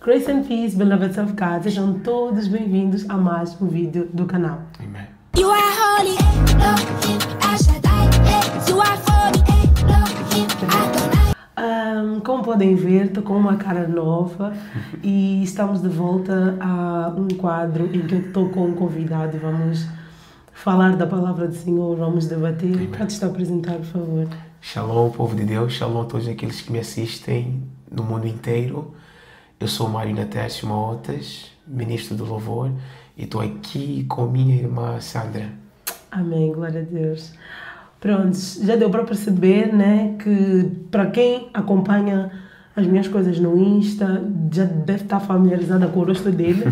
Grace and Peace, beloveds of God, sejam todos bem-vindos a mais um vídeo do canal. Amen. You are holy, Elohim, Shaddai, you are holy, Elohim, Adonai. Como podem ver, estou com uma cara nova e estamos de volta a um quadro em que eu estou com um convidado. Vamos falar da palavra do Senhor, vamos debater. Pode-te apresentar, por favor. Shalom, povo de Deus. Shalom a todos aqueles que me assistem no mundo inteiro. Eu sou Mário Natércio Maotas, ministro do louvor, e estou aqui com minha irmã Sandra. Amém, glória a Deus. Pronto, já deu para perceber, né, que para quem acompanha as minhas coisas no Insta, já deve estar familiarizada com o rosto dele,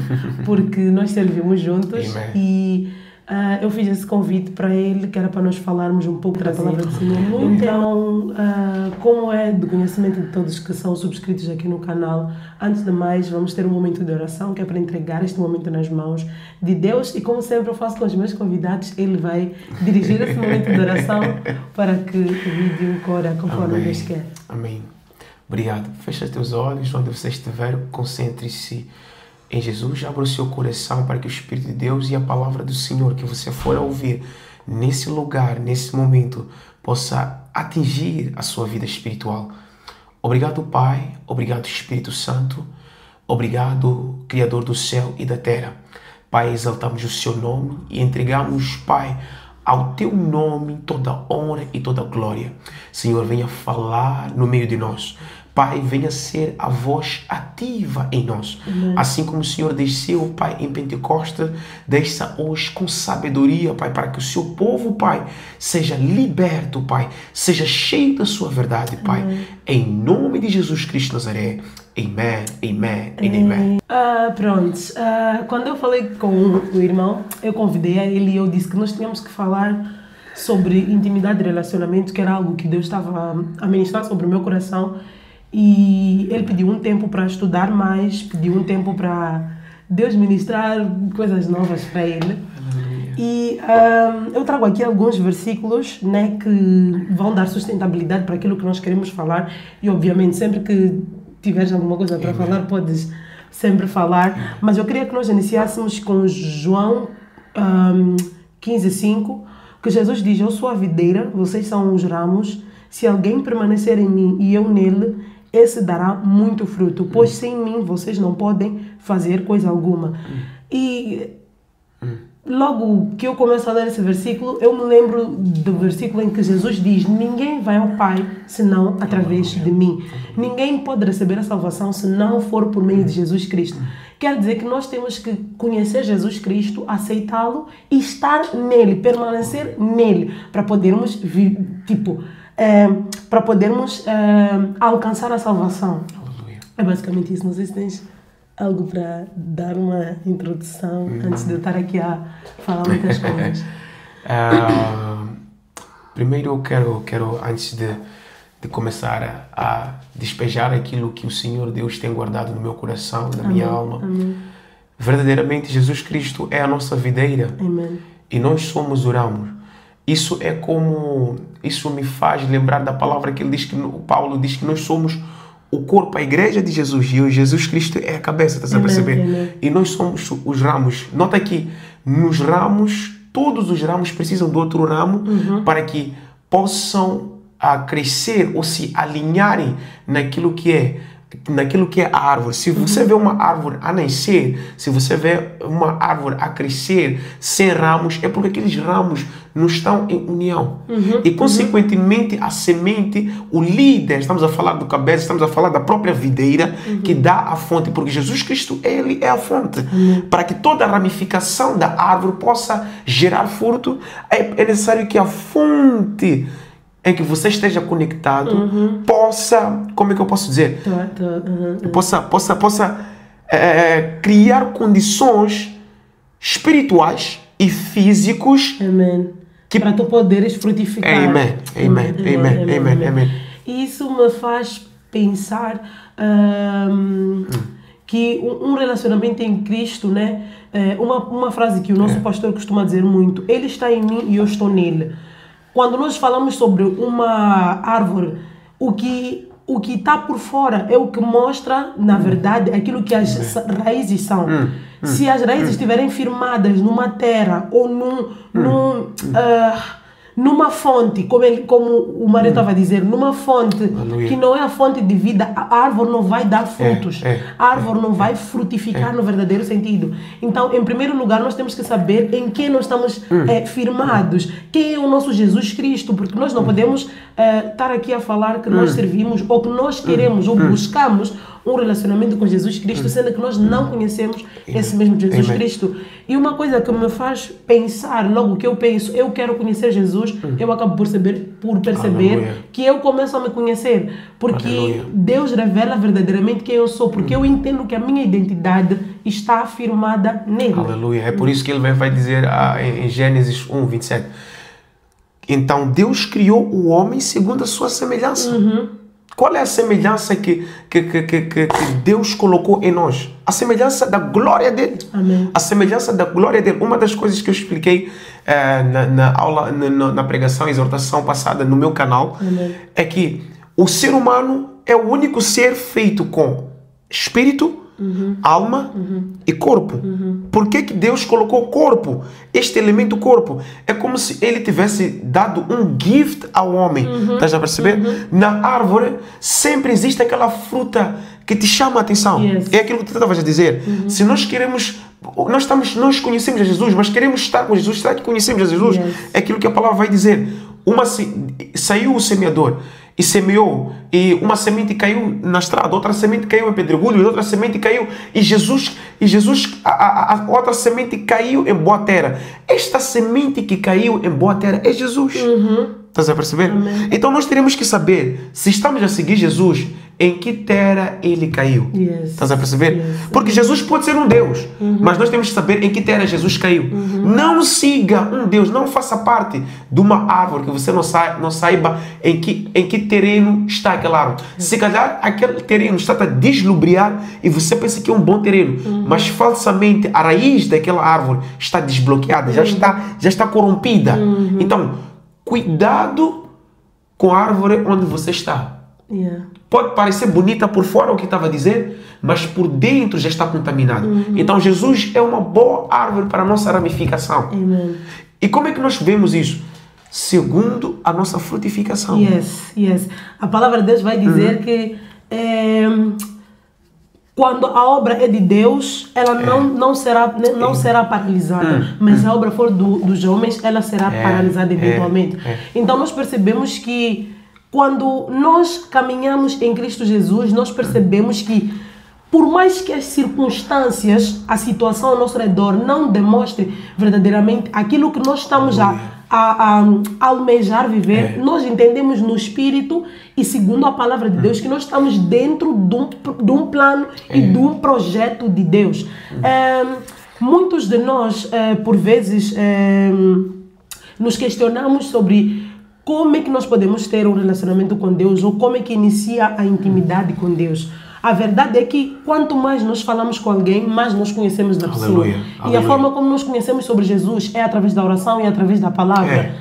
porque nós servimos juntos. Amen. E eu fiz esse convite para ele, que era para nós falarmos um pouco da palavra do Senhor. Então, como é do conhecimento de todos que são subscritos aqui no canal, antes de mais, vamos ter um momento de oração, que é para entregar este momento nas mãos de Deus. E como sempre eu faço com os meus convidados, ele vai dirigir esse momento de oração para que o vídeo corra conforme Deus quer. Amém. Obrigado. Feche os teus olhos, onde você estiver, concentre-se em Jesus, abra o seu coração para que o Espírito de Deus e a palavra do Senhor que você for a ouvir nesse lugar, nesse momento, possa atingir a sua vida espiritual. Obrigado, Pai. Obrigado, Espírito Santo. Obrigado, Criador do céu e da terra. Pai, exaltamos o seu nome e entregamos, Pai, ao teu nome toda honra e toda glória. Senhor, venha falar no meio de nós. Pai, venha ser a voz ativa em nós. Amém. Assim como o Senhor desceu, Pai, em Pentecostes, desça hoje com sabedoria, Pai, para que o seu povo, Pai, seja liberto, Pai, seja cheio da sua verdade, Pai. Amém. Em nome de Jesus Cristo de Nazaré. Amém, amém, amém. Pronto, quando eu falei com o irmão, eu convidei a ele e eu disse que nós tínhamos que falar sobre intimidade e relacionamento, que era algo que Deus estava a ministrar sobre o meu coração. E ele pediu um tempo para estudar mais, pediu um tempo para Deus ministrar coisas novas para ele. E eu trago aqui alguns versículos, né, que vão dar sustentabilidade para aquilo que nós queremos falar. E obviamente sempre que tiveres alguma coisa para falar, podes sempre falar. Mas eu queria que nós iniciássemos com João 15:5, que Jesus diz: eu sou a videira, vocês são os ramos. Se alguém permanecer em mim e eu nele, esse dará muito fruto, pois sem mim vocês não podem fazer coisa alguma. E logo que eu começo a ler esse versículo, eu me lembro do versículo em que Jesus diz: ninguém vai ao Pai senão através de mim. Ninguém pode receber a salvação se não for por meio de Jesus Cristo. Quer dizer que nós temos que conhecer Jesus Cristo, aceitá-lo e estar nele, permanecer nele, para podermos para podermos alcançar a salvação. Aleluia. É basicamente isso. Não sei se tens algo para dar uma introdução antes de eu estar aqui a falar muitas coisas. Primeiro eu quero antes de começar a despejar aquilo que o Senhor Deus tem guardado no meu coração, na minha alma. Amém. Verdadeiramente Jesus Cristo é a nossa videira. Amém. E nós somos o ramo. Isso me faz lembrar da palavra que ele diz, que o Paulo diz que nós somos o corpo, a igreja de Jesus, e Jesus Cristo é a cabeça, estás a perceber? Amém. E nós somos os ramos. Nota que nos ramos, todos os ramos precisam do outro ramo para que possam crescer ou se alinharem naquilo que é a árvore. Se você vê uma árvore a nascer, se você vê uma árvore a crescer sem ramos, é porque aqueles ramos não estão em união. E consequentemente a semente, o líder, estamos a falar do cabeça, estamos a falar da própria videira que dá a fonte, porque Jesus Cristo, ele é a fonte. Para que toda a ramificação da árvore possa gerar fruto, é necessário que a fonte em que você esteja conectado possa, como é que eu posso dizer? Possa criar condições espirituais e físicos. Amém. Para tu poderes frutificar. Amém. Amém. E isso me faz pensar que um relacionamento em Cristo, né? Uma frase que o nosso pastor costuma dizer muito: ele está em mim e eu estou nele. Quando nós falamos sobre uma árvore, o que o que está por fora é o que mostra, na verdade, aquilo que as raízes são. Se as raízes estiverem firmadas numa terra ou numa fonte, como o marido estava a dizer, numa fonte que não é a fonte de vida, a árvore não vai dar frutos. A árvore não vai frutificar no verdadeiro sentido. Então, em primeiro lugar, nós temos que saber em quem nós estamos firmados. Quem é o nosso Jesus Cristo? Porque nós não podemos estar aqui a falar que nós servimos ou que nós queremos ou buscamos um relacionamento com Jesus Cristo, sendo que nós não conhecemos esse mesmo Jesus Cristo. E uma coisa que me faz pensar, logo que eu penso, eu quero conhecer Jesus, eu acabo por perceber que eu começo a me conhecer. Porque Deus revela verdadeiramente quem eu sou, porque eu entendo que a minha identidade está afirmada nele. Aleluia. É por isso que ele vai dizer em Gênesis 1, 27. Então Deus criou o homem segundo a sua semelhança. Qual é a semelhança que Deus colocou em nós? A semelhança da glória dele. Amém. A semelhança da glória dele. Uma das coisas que eu expliquei na aula, na pregação, exortação passada no meu canal, é que o ser humano é o único ser feito com espírito, alma e corpo. Por que Deus colocou corpo? Este elemento corpo é como se ele tivesse dado um gift ao homem. Estás a perceber? Na árvore sempre existe aquela fruta que te chama a atenção. É aquilo que tu estavas a dizer. Se nós queremos, nós conhecemos a Jesus, mas queremos estar com Jesus, será que conhecemos a Jesus? É aquilo que a palavra vai dizer. Saiu o semeador e semeou, e uma semente caiu na estrada, outra semente caiu em pedregulho, e outra semente caiu, a outra semente caiu em boa terra. Esta semente que caiu em boa terra é Jesus. Estás a perceber? Amém. Então nós teremos que saber se estamos a seguir Jesus, em que terra ele caiu. Estás a perceber? Porque Jesus pode ser um Deus, mas nós temos que saber em que terra Jesus caiu. Não siga um Deus, não faça parte de uma árvore que você não saiba em que terreno está aquela árvore. Se calhar aquele terreno está a deslubriar e você pensa que é um bom terreno, mas falsamente a raiz daquela árvore está desbloqueada, já está corrompida. Então, cuidado com a árvore onde você está. Pode parecer bonita por fora o que estava a dizer, mas por dentro já está contaminado. Então Jesus é uma boa árvore para a nossa ramificação. E como é que nós vemos isso? Segundo a nossa frutificação. A palavra de Deus vai dizer que quando a obra é de Deus, ela não será paralisada. Mas se a obra for dos homens, ela será paralisada eventualmente. Então nós percebemos que quando nós caminhamos em Cristo Jesus, nós percebemos que por mais que as circunstâncias, a situação ao nosso redor não demonstre verdadeiramente aquilo que nós estamos a almejar viver, nós entendemos no Espírito e segundo a palavra de Deus que nós estamos dentro de um plano e de um projeto de Deus. Muitos de nós, por vezes, nos questionamos sobre como é que nós podemos ter um relacionamento com Deus ou como é que inicia a intimidade com Deus. A verdade é que quanto mais nós falamos com alguém, mais nós conhecemos da pessoa. E a forma como nós conhecemos sobre Jesus é através da oração e através da palavra.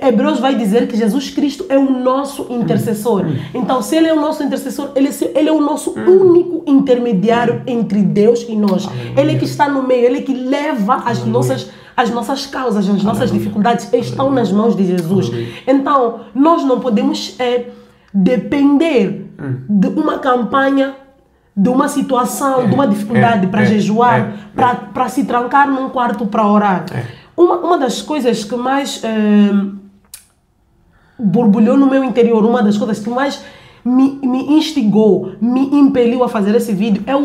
Hebreus vai dizer que Jesus Cristo é o nosso intercessor. Então, se Ele é o nosso intercessor, Ele é o nosso único intermediário entre Deus e nós. Ele é que está no meio, Ele é que leva as nossas causas, as nossas dificuldades estão nas mãos de Jesus. Então, nós não podemos depender de uma campanha, de uma situação, de uma dificuldade para jejuar, para se trancar num quarto para orar. Uma das coisas que mais borbulhou no meu interior, uma das coisas que mais me instigou, me impeliu a fazer esse vídeo é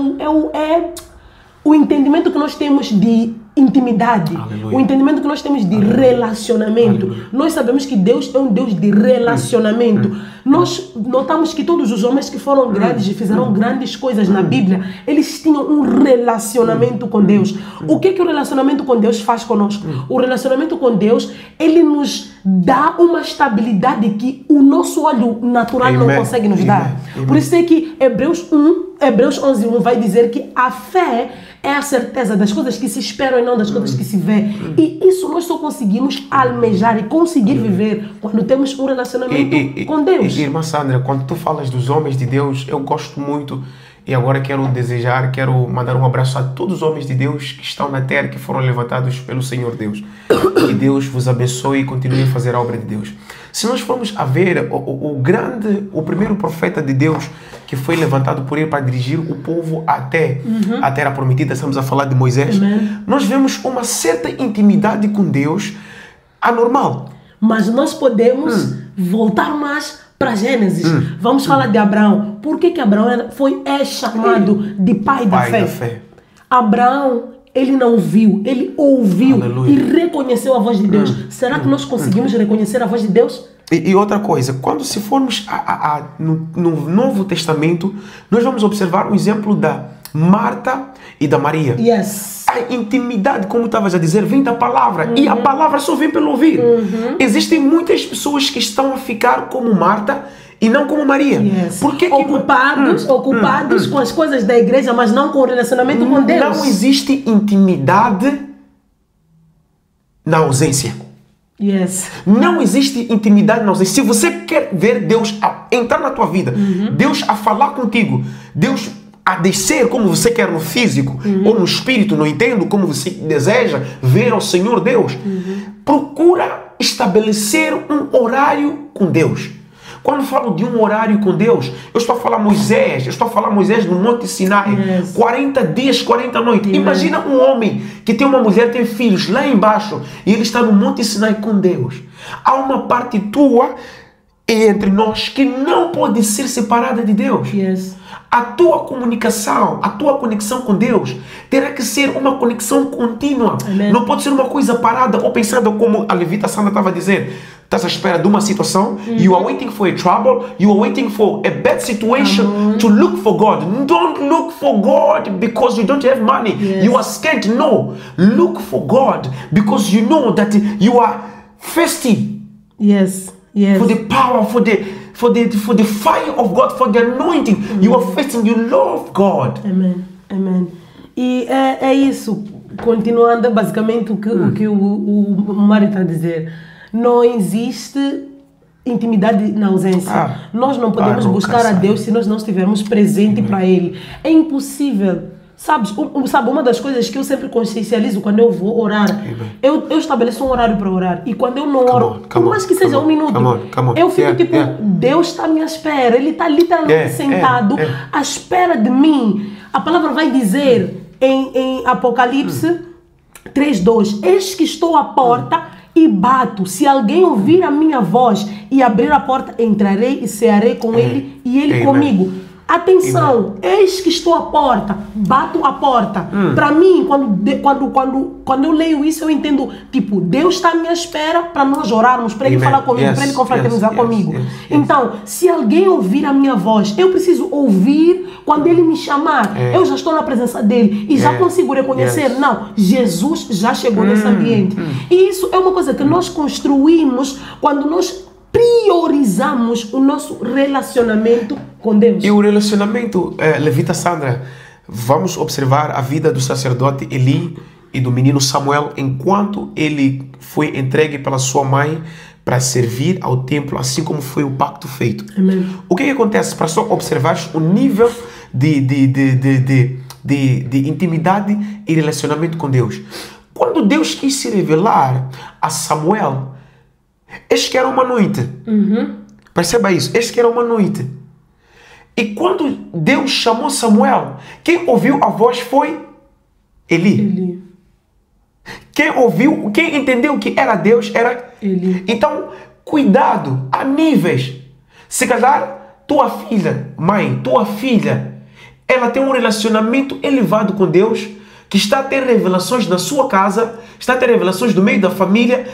o entendimento que nós temos de intimidade, o entendimento que nós temos de relacionamento. Nós sabemos que Deus é um Deus de relacionamento. Nós notamos que todos os homens que foram grandes e fizeram grandes coisas na Bíblia, eles tinham um relacionamento com Deus. O que o relacionamento com Deus faz conosco? O relacionamento com Deus, ele nos dá uma estabilidade que o nosso olho natural não consegue nos dar. Por isso é que Hebreus 1 Hebreus 11:1 vai dizer que a fé é a certeza das coisas que se esperam e não das coisas que se vê. E isso nós só conseguimos almejar e conseguir viver quando temos um relacionamento com Deus. Irmã Sandra, quando tu falas dos homens de Deus, eu gosto muito. E agora quero mandar um abraço a todos os homens de Deus que estão na terra, que foram levantados pelo Senhor Deus. Que Deus vos abençoe e continue a fazer a obra de Deus. Se nós formos a ver o primeiro profeta de Deus que foi levantado por ele para dirigir o povo até a terra prometida, estamos a falar de Moisés, nós vemos uma certa intimidade com Deus anormal. Mas nós podemos voltar mais para Gênesis. Vamos falar de Abraão. Por que Abraão é chamado de pai da fé? Abraão, ele não viu, ele ouviu. Aleluia. E reconheceu a voz de Deus. Será que nós conseguimos reconhecer a voz de Deus? E outra coisa, quando se formos no Novo Testamento, nós vamos observar um exemplo da Marta e da Maria. Yes. A intimidade, como estavas a dizer, vem da palavra. E a palavra só vem pelo ouvir. Existem muitas pessoas que estão a ficar como Marta e não como Maria. Yes. Ocupados com as coisas da igreja, mas não com o relacionamento com Deus. Não existe intimidade na ausência. Yes. Não existe intimidade na ausência. Se você quer ver Deus entrar na tua vida, Deus a falar contigo, Deus a descer como você quer no físico ou no espírito, não entendo, como você deseja ver ao Senhor Deus, procura estabelecer um horário com Deus. Quando falo de um horário com Deus, eu estou a falar Moisés no Monte Sinai, 40 dias, 40 noites. Imagina um homem que tem uma mulher, tem filhos lá embaixo, e ele está no Monte Sinai com Deus. Há uma parte tua entre nós que não pode ser separada de Deus. Yes. A tua comunicação, a tua conexão com Deus terá que ser uma conexão contínua. Amen. Não pode ser uma coisa parada ou pensada, como a levita Sandra estava a dizer. Estás à espera de uma situação, you are waiting for a trouble, you are waiting for a bad situation to look for God. Don't look for God because you don't have money. Yes. You are scared. No. Look for God because you know that you are thirsty. Yes. Yes. For the power, for the fire of God, for the anointing. You are fasting, you love God. Amen. Amen. E é isso. Continuando basicamente o que o Mário está a dizer. Não existe intimidade na ausência. Nós não podemos buscar a Deus se nós não estivermos presentes para Ele. É impossível. Sabe, uma das coisas que eu sempre consciencializo quando eu vou orar, eu estabeleço um horário para orar. E quando eu não oro, por mais que seja um minuto, eu fico Deus está à minha espera. Ele está literalmente sentado à espera de mim. A palavra vai dizer em Apocalipse 3:2, eis que estou à porta e bato. Se alguém ouvir a minha voz e abrir a porta, entrarei e cearei com ele e ele comigo. Atenção, eis que estou à porta, bato a porta. Para mim, quando eu leio isso, eu entendo, tipo, Deus está à minha espera para nós orarmos, para Ele falar comigo, para Ele confraternizar comigo. Então, se alguém ouvir a minha voz, eu preciso ouvir quando Ele me chamar. Eu já estou na presença dEle e já consigo reconhecer, não, Jesus já chegou nesse ambiente. E isso é uma coisa que nós construímos quando nós priorizamos o nosso relacionamento com Deus. E o relacionamento, levita Sandra, vamos observar a vida do sacerdote Eli e do menino Samuel enquanto ele foi entregue pela sua mãe para servir ao templo, assim como foi o pacto feito. Amém. O que acontece? Para só observar o nível de intimidade e relacionamento com Deus. Quando Deus quis se revelar a Samuel, eis que era uma noite. Perceba isso, eis que era uma noite. E quando Deus chamou Samuel, quem ouviu a voz foi Eli. Quem entendeu que era Deus era Eli. Então, cuidado, há níveis. Se calhar, tua filha, ela tem um relacionamento elevado com Deus, que está a ter revelações na sua casa, está a ter revelações do meio da família,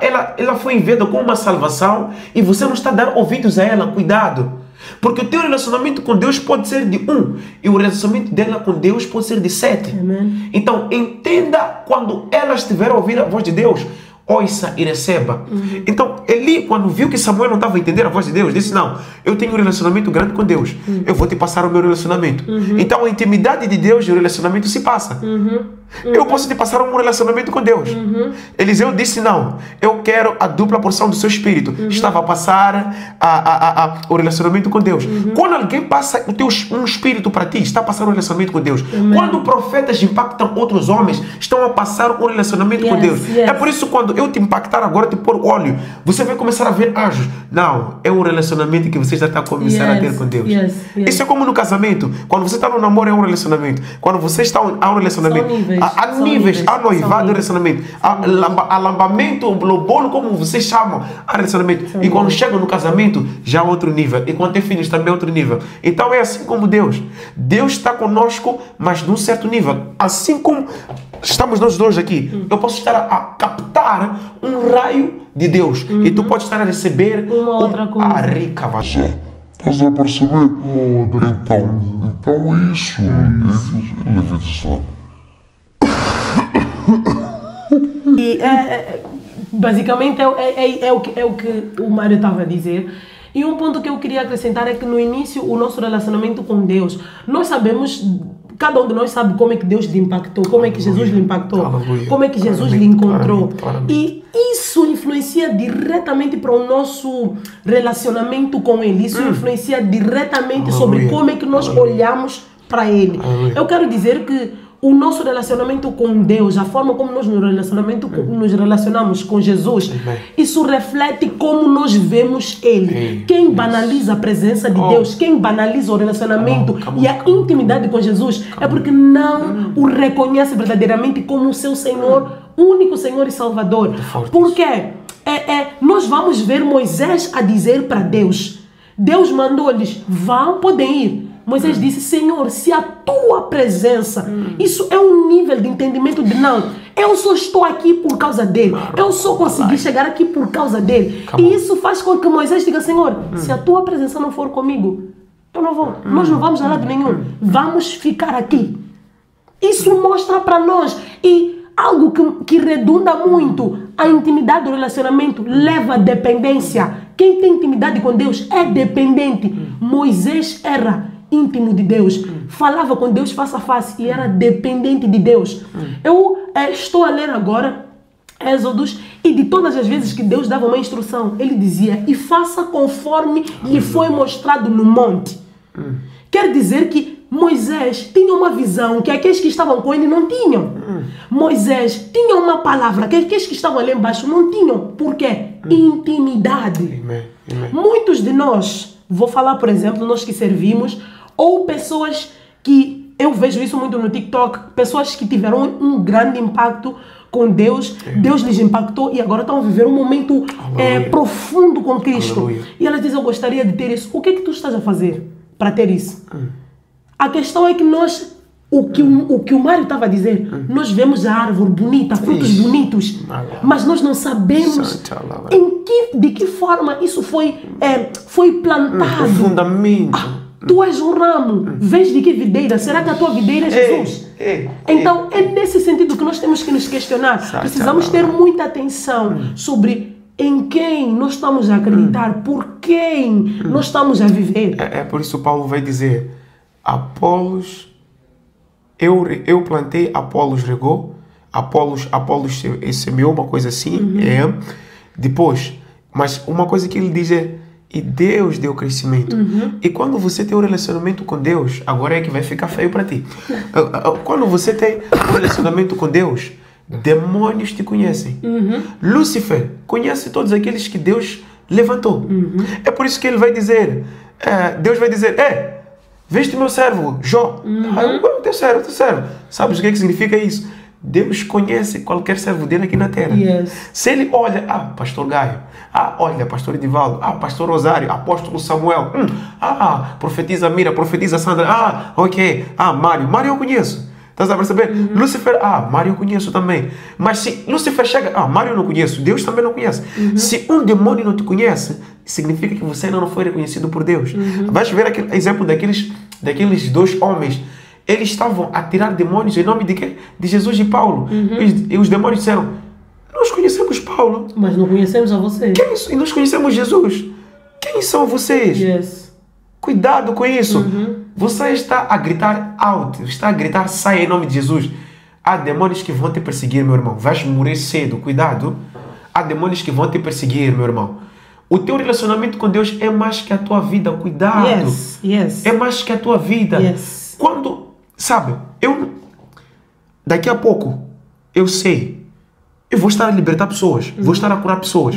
ela foi enviada com uma salvação e você não está a dar ouvidos a ela. Cuidado, porque o teu relacionamento com Deus pode ser de 1 e o relacionamento dela com Deus pode ser de 7. Amém. Então entenda, quando ela estiver a ouvir a voz de Deus, ouça e receba. Então, Eli, quando viu que Samuel não estava entendendo a voz de Deus, disse, não, eu tenho um relacionamento grande com Deus, eu vou te passar o meu relacionamento. Então, a intimidade de Deus e o relacionamento se passa. Eu posso te passar um relacionamento com Deus. Eliseu disse, não, eu quero a dupla porção do seu espírito. Estava a passar o relacionamento com Deus. Quando alguém passa um espírito para ti, está a passar um relacionamento com Deus. Quando profetas impactam outros homens, estão a passar um relacionamento com Deus. É por isso, quando eu te impactar agora, te pôr óleo, você vai começar a ver anjos. Não, é um relacionamento que você já está a começar a ter com Deus. Isso é como no casamento. Quando você está no namoro, é um relacionamento. Quando você está a um relacionamento, há níveis, há noivado, relacionamento, há lambamento, bolo, como vocês chamam, há relacionamento. E quando chega no casamento, já é outro nível. E quando tem filhos, também é outro nível. Então é assim como Deus. Deus está conosco, mas num certo nível. Assim como estamos nós dois aqui, eu posso estar a captar um raio de Deus. E tu podes estar a receber uma outra coisa. A rica vazia. Estás a perceber? Então é isso. Levítico. E basicamente é o que o Mário estava a dizer. E um ponto que eu queria acrescentar é que no início o nosso relacionamento com Deus, nós sabemos, cada um de nós sabe como é que Deus lhe impactou, como é que Jesus lhe impactou, como é que Jesus lhe encontrou. E isso influencia diretamente para o nosso relacionamento com Ele. Isso influencia diretamente sobre como é que nós olhamos para Ele. Eu quero dizer que o nosso relacionamento com Deus, a forma como nós nos relacionamos com Jesus, isso reflete como nós vemos Ele. Quem banaliza a presença de Deus, quem banaliza o relacionamento e a intimidade com Jesus, é porque não o reconhece verdadeiramente como o seu Senhor, único Senhor e Salvador. Porque nós vamos ver Moisés a dizer para Deus, Deus mandou-lhes, vão, podem ir. Moisés disse, Senhor, se a tua presença, isso é um nível de entendimento de não, eu só estou aqui por causa dele, eu só consegui chegar aqui por causa dele. E isso faz com que Moisés diga, Senhor, se a tua presença não for comigo, eu não vou, nós não vamos a lado nenhum, vamos ficar aqui. Isso mostra para nós, e algo que redunda muito, a intimidade do relacionamento leva à dependência. Quem tem intimidade com Deus é dependente. Moisés era íntimo de Deus, falava com Deus face a face e era dependente de Deus. Eu estou a ler agora Êxodos, e de todas as vezes que Deus dava uma instrução, ele dizia, e faça conforme lhe foi mostrado no monte. Quer dizer que Moisés tinha uma visão que aqueles que estavam com ele não tinham. Moisés tinha uma palavra que aqueles que estavam ali embaixo não tinham. Por quê? Intimidade. Muitos de nós, vou falar por exemplo, nós que servimos, ou pessoas que, eu vejo isso muito no TikTok, pessoas que tiveram um grande impacto com Deus, Deus lhes impactou e agora estão a viver um momento profundo com Cristo. E elas dizem, eu gostaria de ter isso. O que é que tu estás a fazer para ter isso? A questão é que nós, o que o Mário estava a dizer, nós vemos a árvore bonita, frutos bonitos, mas nós não sabemos de que forma isso foi plantado. O fundamento. Tu és um ramo, vens de que videira? Será que a tua videira é Jesus? Então é nesse sentido que nós temos que nos questionar. Precisamos ter muita atenção sobre em quem nós estamos a acreditar, por quem nós estamos a viver. É por isso que Paulo vai dizer, Apolos, eu plantei, Apolos regou, Apolos semeou, uma coisa assim, depois, mas uma coisa que ele diz é, e Deus deu crescimento. E quando você tem um relacionamento com Deus, agora é que vai ficar feio para ti. Quando você tem um relacionamento com Deus, demônios te conhecem. Lúcifer conhece todos aqueles que Deus levantou. É por isso que ele vai dizer, Deus vai dizer, veste meu servo, Jó. Teu servo. Sabes o que significa isso? Deus conhece qualquer servo dele aqui na terra. Se ele olha, pastor Gaio, olha, pastor Edivaldo, pastor Rosário, apóstolo Samuel, profetisa Mira, profetisa Sandra, Mário eu conheço. Estás a perceber? Lúcifer, Mário eu conheço também. Mas se Lúcifer chega, Mário eu não conheço, Deus também não conhece. Se um demônio não te conhece, significa que você ainda não foi reconhecido por Deus. Vais ver aquele exemplo daqueles dois homens. Eles estavam a tirar demônios em nome de quê? De Jesus e Paulo. E os demônios disseram, Nós conhecemos Paulo. Mas não conhecemos a você. E nós conhecemos Jesus. Quem são vocês? Yes. Cuidado com isso. Você está a gritar out, está a gritar sai em nome de Jesus. Há demônios que vão te perseguir, meu irmão. Vais morrer cedo, cuidado. Há demônios que vão te perseguir, meu irmão. O teu relacionamento com Deus é mais que a tua vida, cuidado. Yes, yes. É mais que a tua vida. Yes. Quando, sabe, daqui a pouco, eu sei, eu vou estar a libertar pessoas, vou estar a curar pessoas.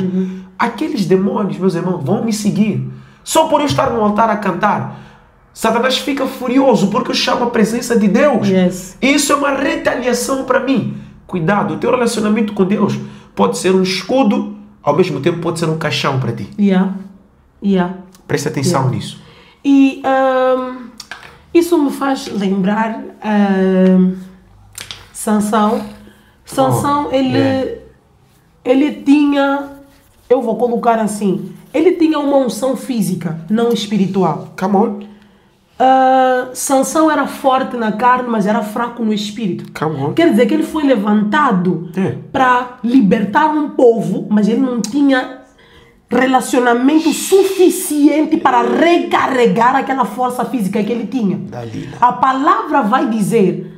Aqueles demônios, meus irmãos, vão me seguir. Só por eu estar no altar a cantar, Satanás fica furioso porque eu chamo a presença de Deus. Yes. Isso é uma retaliação para mim. Cuidado, o teu relacionamento com Deus pode ser um escudo, ao mesmo tempo pode ser um caixão para ti. Yeah. Preste atenção nisso. E isso me faz lembrar Sansão. Sansão, ele tinha, eu vou colocar assim, ele tinha uma unção física, não espiritual. Come on. Sansão era forte na carne, mas era fraco no espírito. Come on. Quer dizer que ele foi levantado para libertar um povo, mas ele não tinha relacionamento suficiente para recarregar aquela força física que ele tinha. Dalila. A palavra vai dizer,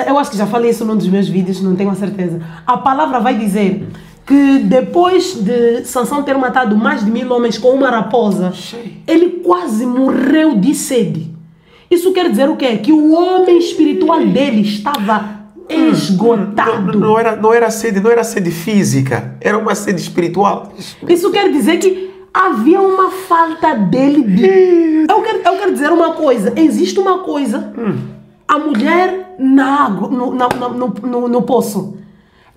eu acho que já falei isso num dos meus vídeos, não tenho a certeza. A palavra vai dizer que depois de Sansão ter matado mais de 1000 homens com uma raposa, ele quase morreu de sede. Isso quer dizer o quê? Que o homem espiritual dele estava esgotado. Não era sede física, era uma sede espiritual. Isso quer dizer que havia uma falta dele de... Eu quero dizer uma coisa, existe uma coisa, a mulher na água, no poço,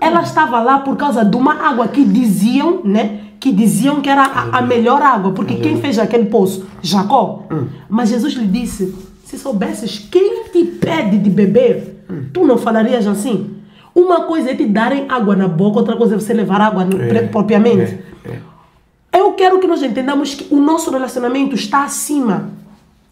ela estava lá por causa de uma água que diziam, né? Que diziam que era a melhor água, porque quem fez aquele poço? Jacó. Mas Jesus lhe disse, se soubesses quem te pede de beber, tu não falarias assim? Uma coisa é te darem água na boca, outra coisa é você levar água propriamente. Eu quero que nós entendamos que o nosso relacionamento está acima,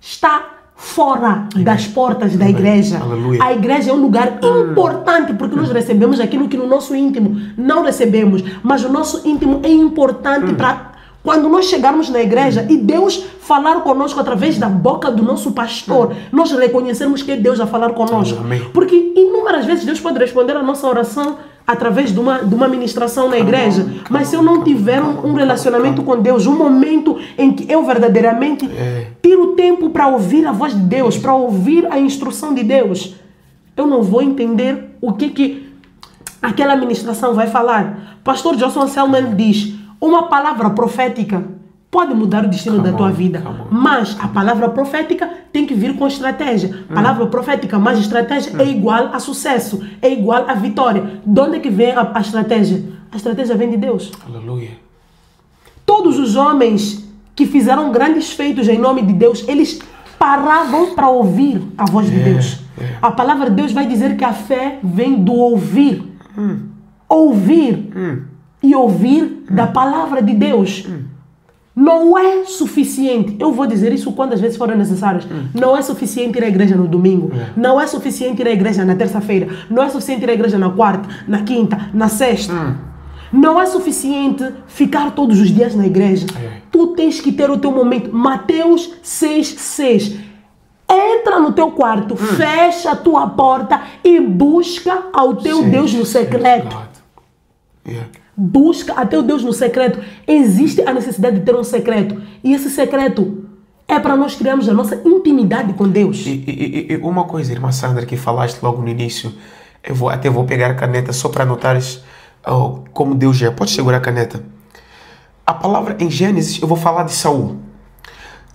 está fora das portas da igreja. Aleluia. A igreja é um lugar importante porque nós recebemos aquilo que no nosso íntimo não recebemos, mas o nosso íntimo é importante para quando nós chegarmos na igreja e Deus falar conosco através da boca do nosso pastor, nós reconhecermos que é Deus a falar conosco. Amém. Porque inúmeras vezes Deus pode responder a nossa oração através de uma ministração na igreja, mas se eu não tiver um relacionamento com Deus, um momento em que eu verdadeiramente tiro tempo para ouvir a voz de Deus, para ouvir a instrução de Deus, eu não vou entender o que aquela ministração vai falar. Pastor Joshua Selman diz, uma palavra profética pode mudar o destino da tua vida, mas a palavra profética tem que vir com estratégia. Palavra profética mais estratégia é igual a sucesso, é igual a vitória. De onde é que vem a estratégia? A estratégia vem de Deus. Aleluia. Todos os homens que fizeram grandes feitos em nome de Deus, eles paravam para ouvir a voz de Deus. A palavra de Deus vai dizer que a fé vem do ouvir. Ouvir e ouvir da palavra de Deus. Não é suficiente, eu vou dizer isso quantas vezes forem necessárias, não é suficiente ir à igreja no domingo, não é suficiente ir à igreja na terça-feira, não é suficiente ir à igreja na quarta, na quinta, na sexta. Não é suficiente ficar todos os dias na igreja. Tu tens que ter o teu momento. Mateus 6,6. Entra no teu quarto, fecha a tua porta e busca ao teu Deus no secreto. Busca a teu Deus no secreto. Existe a necessidade de ter um secreto. E esse secreto é para nós criarmos a nossa intimidade com Deus. E uma coisa, irmã Sandra, que falaste logo no início, eu até vou pegar a caneta só para anotares como Deus é. Pode segurar a caneta. A palavra em Gênesis, eu vou falar de Saul.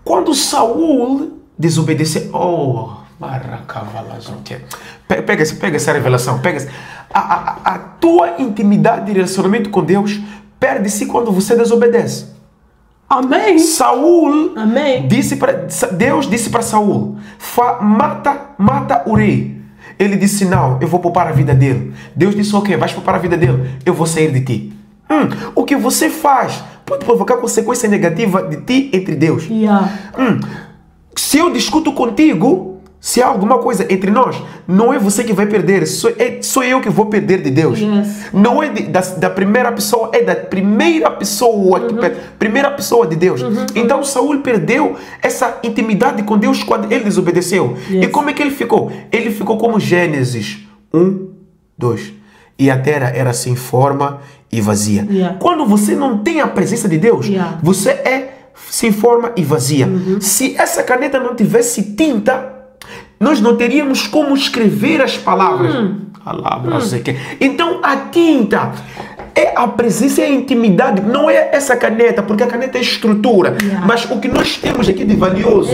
Quando Saul desobedeceu... Pega essa revelação. A tua intimidade e relacionamento com Deus perde-se quando você desobedece. Amém. Saul, Amém. Deus disse para Saul, mata o rei. Ele disse, não, eu vou poupar a vida dele. Deus disse, ok, vais poupar a vida dele, eu vou sair de ti. O que você faz pode provocar consequência negativa de ti entre Deus. Yeah. Se eu discuto contigo, se há alguma coisa entre nós, não é você que vai perder, sou eu que vou perder de Deus. Yes. Não é da primeira pessoa, é da primeira pessoa, primeira pessoa de Deus. Então Saul perdeu essa intimidade com Deus quando ele desobedeceu. Yes. E como é que ele ficou? Ele ficou como Gênesis 1, 2. E a terra era sem forma e vazia. Yeah. Quando você não tem a presença de Deus, Yeah. você é sem forma e vazia. Se essa caneta não tivesse tinta, nós não teríamos como escrever as palavras. Então a tinta é a presença e a intimidade, não é essa caneta, porque a caneta é estrutura. Yeah. Mas o que nós temos aqui de valioso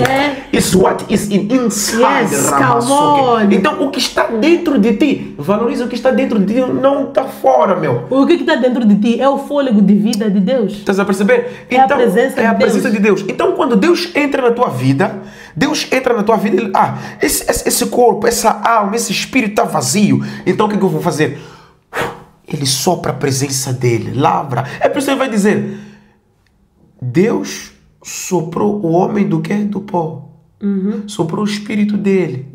is what is inside. Yes, come on. Então o que está dentro de ti, valoriza o que está dentro de ti, não está fora, meu. O que está dentro de ti é o fôlego de vida de Deus. Estás a perceber? É a presença é a de presença Deus. de Deus. Então, quando Deus entra na tua vida, ele, esse corpo, essa alma, esse espírito está vazio. Então, o que eu vou fazer? Ele sopra a presença dele, lavra. É por isso que ele vai dizer: Deus soprou o homem do quê? Do pó. Soprou o espírito dele.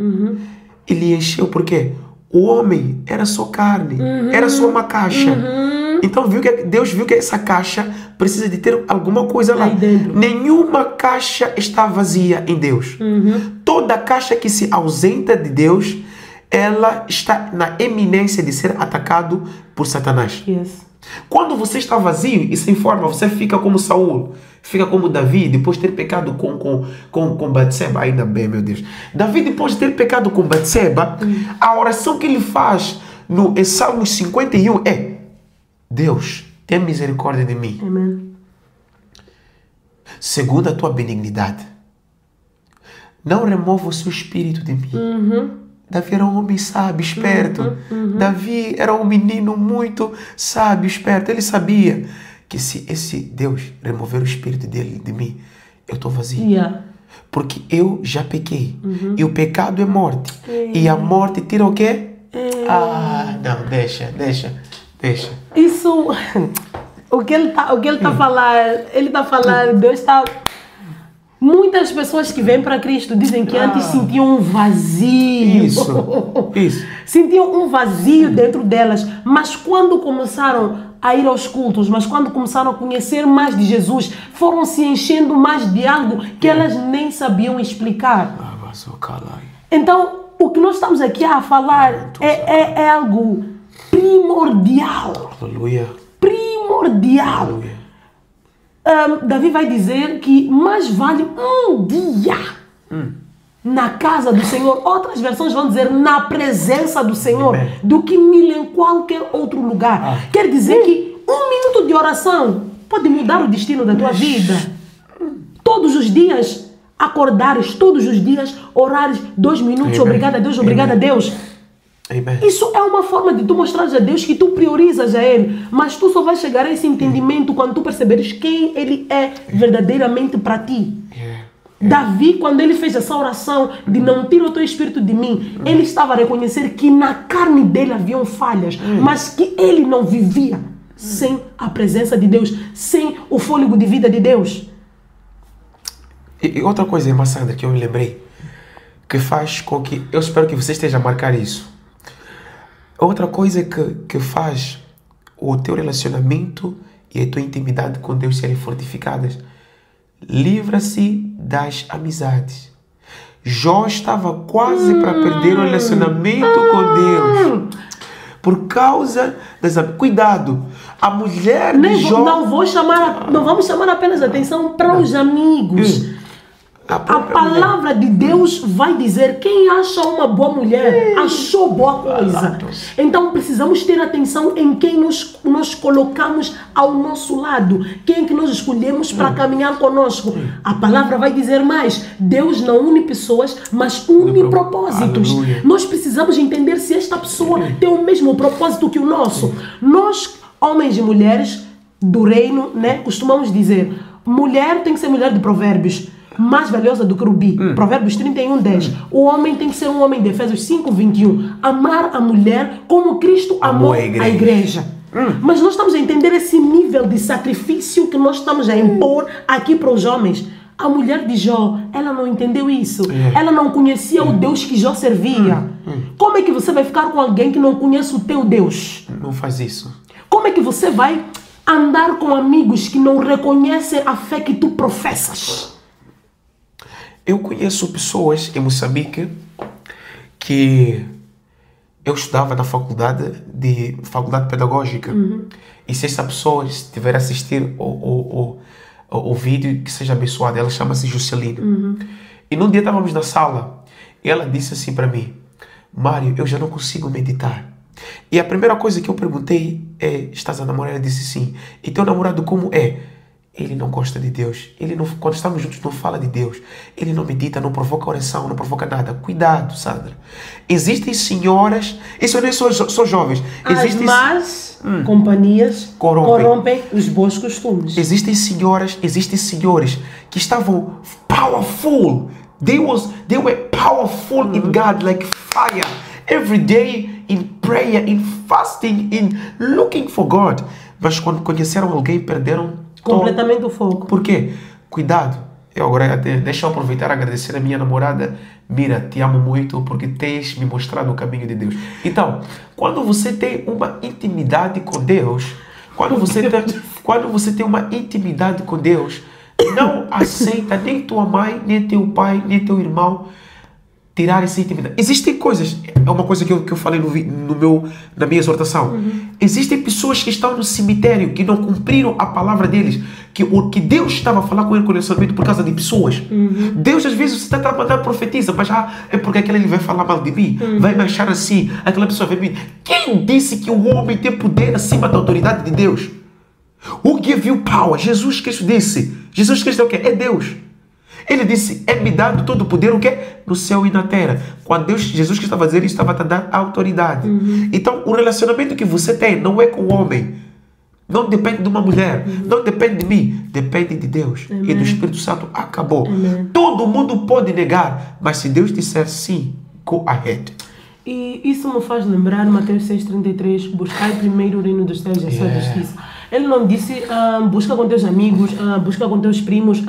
Ele encheu, por quê? O homem era só carne, era só uma caixa. Então Deus viu que essa caixa precisa de ter alguma coisa lá. Aí dentro. Nenhuma caixa está vazia em Deus. Toda caixa que se ausenta de Deus, ela está na eminência de ser atacado por Satanás. Yes. Quando você está vazio e sem forma, você fica como Saul, fica como Davi, depois de ter pecado com Batseba. Ainda bem, meu Deus. Davi, depois de ter pecado com Batseba, a oração que ele faz em Salmos 51 é: Deus, tenha misericórdia de mim, Amém. segundo a tua benignidade. Não remova o seu espírito de mim. Davi era um homem sábio, esperto. Davi era um menino muito sábio, esperto. Ele sabia que se esse Deus remover o espírito dele de mim, eu estou vazio. Yeah. Porque eu já pequei. E o pecado é morte. E a morte tira o quê? Não, deixa. Isso, o que ele está falando, Deus está... Muitas pessoas que vêm para Cristo dizem que antes sentiam um vazio. Isso. Sentiam um vazio dentro delas, mas quando começaram a ir aos cultos, mas quando começaram a conhecer mais de Jesus, foram se enchendo mais de algo que elas nem sabiam explicar. Então, o que nós estamos aqui a falar é algo primordial. Aleluia. Primordial. Aleluia. Davi vai dizer que mais vale um dia na casa do Senhor, outras versões vão dizer na presença do Senhor, do que 1000 em qualquer outro lugar. Quer dizer que 1 minuto de oração pode mudar o destino da tua vida. Todos os dias acordares, todos os dias orares 2 minutos, obrigado a Deus, obrigado a Deus. Amen. Isso é uma forma de tu mostrares a Deus que tu priorizas a Ele, mas tu só vais chegar a esse entendimento quando tu perceberes quem Ele é verdadeiramente para ti. Davi, quando ele fez essa oração de não tira o teu espírito de mim, ele estava a reconhecer que na carne dele haviam falhas, mas que ele não vivia sem a presença de Deus, sem o fôlego de vida de Deus. E outra coisa, irmã Sandra, que eu me lembrei, que faz com que... Eu espero que você esteja a marcar isso. Outra coisa que faz o teu relacionamento e a tua intimidade com Deus serem fortificadas: livra-se das amizades. Jó estava quase para perder o relacionamento com Deus por causa das amizades. Cuidado, a mulher de Jó... Não vamos chamar apenas a atenção para os amigos. A palavra de Deus vai dizer: quem acha uma boa mulher, achou boa coisa. Então precisamos ter atenção em quem nós colocamos ao nosso lado, quem que nós escolhemos para caminhar conosco. A palavra vai dizer mais: Deus não une pessoas, mas une propósitos. Aleluia. Nós precisamos entender se esta pessoa tem o mesmo propósito que o nosso. Nós, homens e mulheres do reino, costumamos dizer: mulher tem que ser mulher de Provérbios, mais valiosa do que o rubi. Provérbios 31:10. O homem tem que ser um homem de Efésios 5:21. Amar a mulher como Cristo amou a igreja. Mas nós estamos a entender esse nível de sacrifício que nós estamos a impor aqui para os homens. A mulher de Jó, ela não entendeu isso. Ela não conhecia o Deus que Jó servia. Como é que você vai ficar com alguém que não conhece o teu Deus? Não faz isso. Como é que você vai andar com amigos que não reconhecem a fé que tu professas? Eu conheço pessoas em Moçambique que eu estudava na faculdade pedagógica. E se essa pessoa estiver a assistir o vídeo, que seja abençoada, ela chama-se Juscelino. E num dia estávamos na sala e ela disse assim para mim: Mário, eu já não consigo meditar. E a primeira coisa que eu perguntei é: estás a namorar? Ela disse sim. E teu namorado como é? Ele não gosta de Deus. Ele não, quando estamos juntos, não fala de Deus. Ele não medita, não provoca oração, não provoca nada. Cuidado, Sandra. Existem senhoras, isso eu nem sou jovens. Existem As más companhias corrompem os bons costumes. Existem senhoras, existem senhores que estavam powerful. They were powerful in God like fire. Every day in prayer, in fasting, in looking for God. Mas quando conheceram alguém, perderam completamente o foco. Por quê? Cuidado. Eu agora deixa eu aproveitar e agradecer a minha namorada. Mira, te amo muito porque tens me mostrado o caminho de Deus. Então, quando você tem uma intimidade com Deus, quando você tem uma intimidade com Deus, não aceita nem tua mãe, nem teu pai, nem teu irmão tirar essa intimidade. Existem coisas, é uma coisa que eu falei na minha exortação. Existem pessoas que estão no cemitério, que não cumpriram a palavra deles, que Deus estava a falar com ele com relacionamento por causa de pessoas. Deus, às vezes, você está a mandar profetiza, mas é porque aquele ele vai falar mal de mim, vai me achar assim, aquela pessoa vai me... Quem disse que o homem tem poder acima da autoridade de Deus? Who gave you power? Jesus Cristo disse. Jesus Cristo é o quê? É Deus. Ele disse: é-me dado todo o poder, o quê? No céu e na terra. Quando Jesus que estava a dizer isso, estava a dar autoridade. Então, o relacionamento que você tem não é com o homem. Não depende de uma mulher. Não depende de mim. Depende de Deus. E do Espírito Santo. Acabou. Todo mundo pode negar. Mas se Deus disser sim, go ahead. E isso me faz lembrar Mateus 6,33: buscai primeiro o reino dos céus e a sua justiça. Ele não disse busca com teus amigos, busca com teus primos.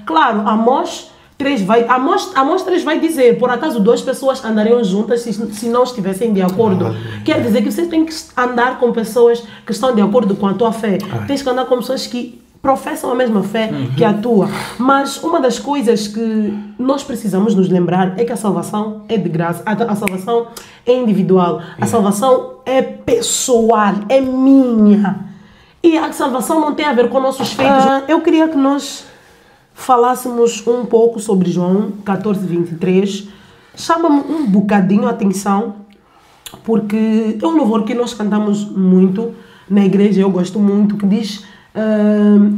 Claro, Amós 3 vai dizer: por acaso 2 pessoas andariam juntas se não estivessem de acordo. Quer dizer que você tem que andar com pessoas que estão de acordo com a tua fé. Tens que andar com pessoas que professam a mesma fé que a tua. Mas uma das coisas que nós precisamos nos lembrar é que a salvação é de graça. A salvação é individual. A salvação é pessoal, é minha. E a salvação não tem a ver com nossos feitos. Eu queria que nós falássemos um pouco sobre João 14:23. Chama-me um bocadinho a atenção, porque é um louvor que nós cantamos muito na igreja, eu gosto muito, que diz: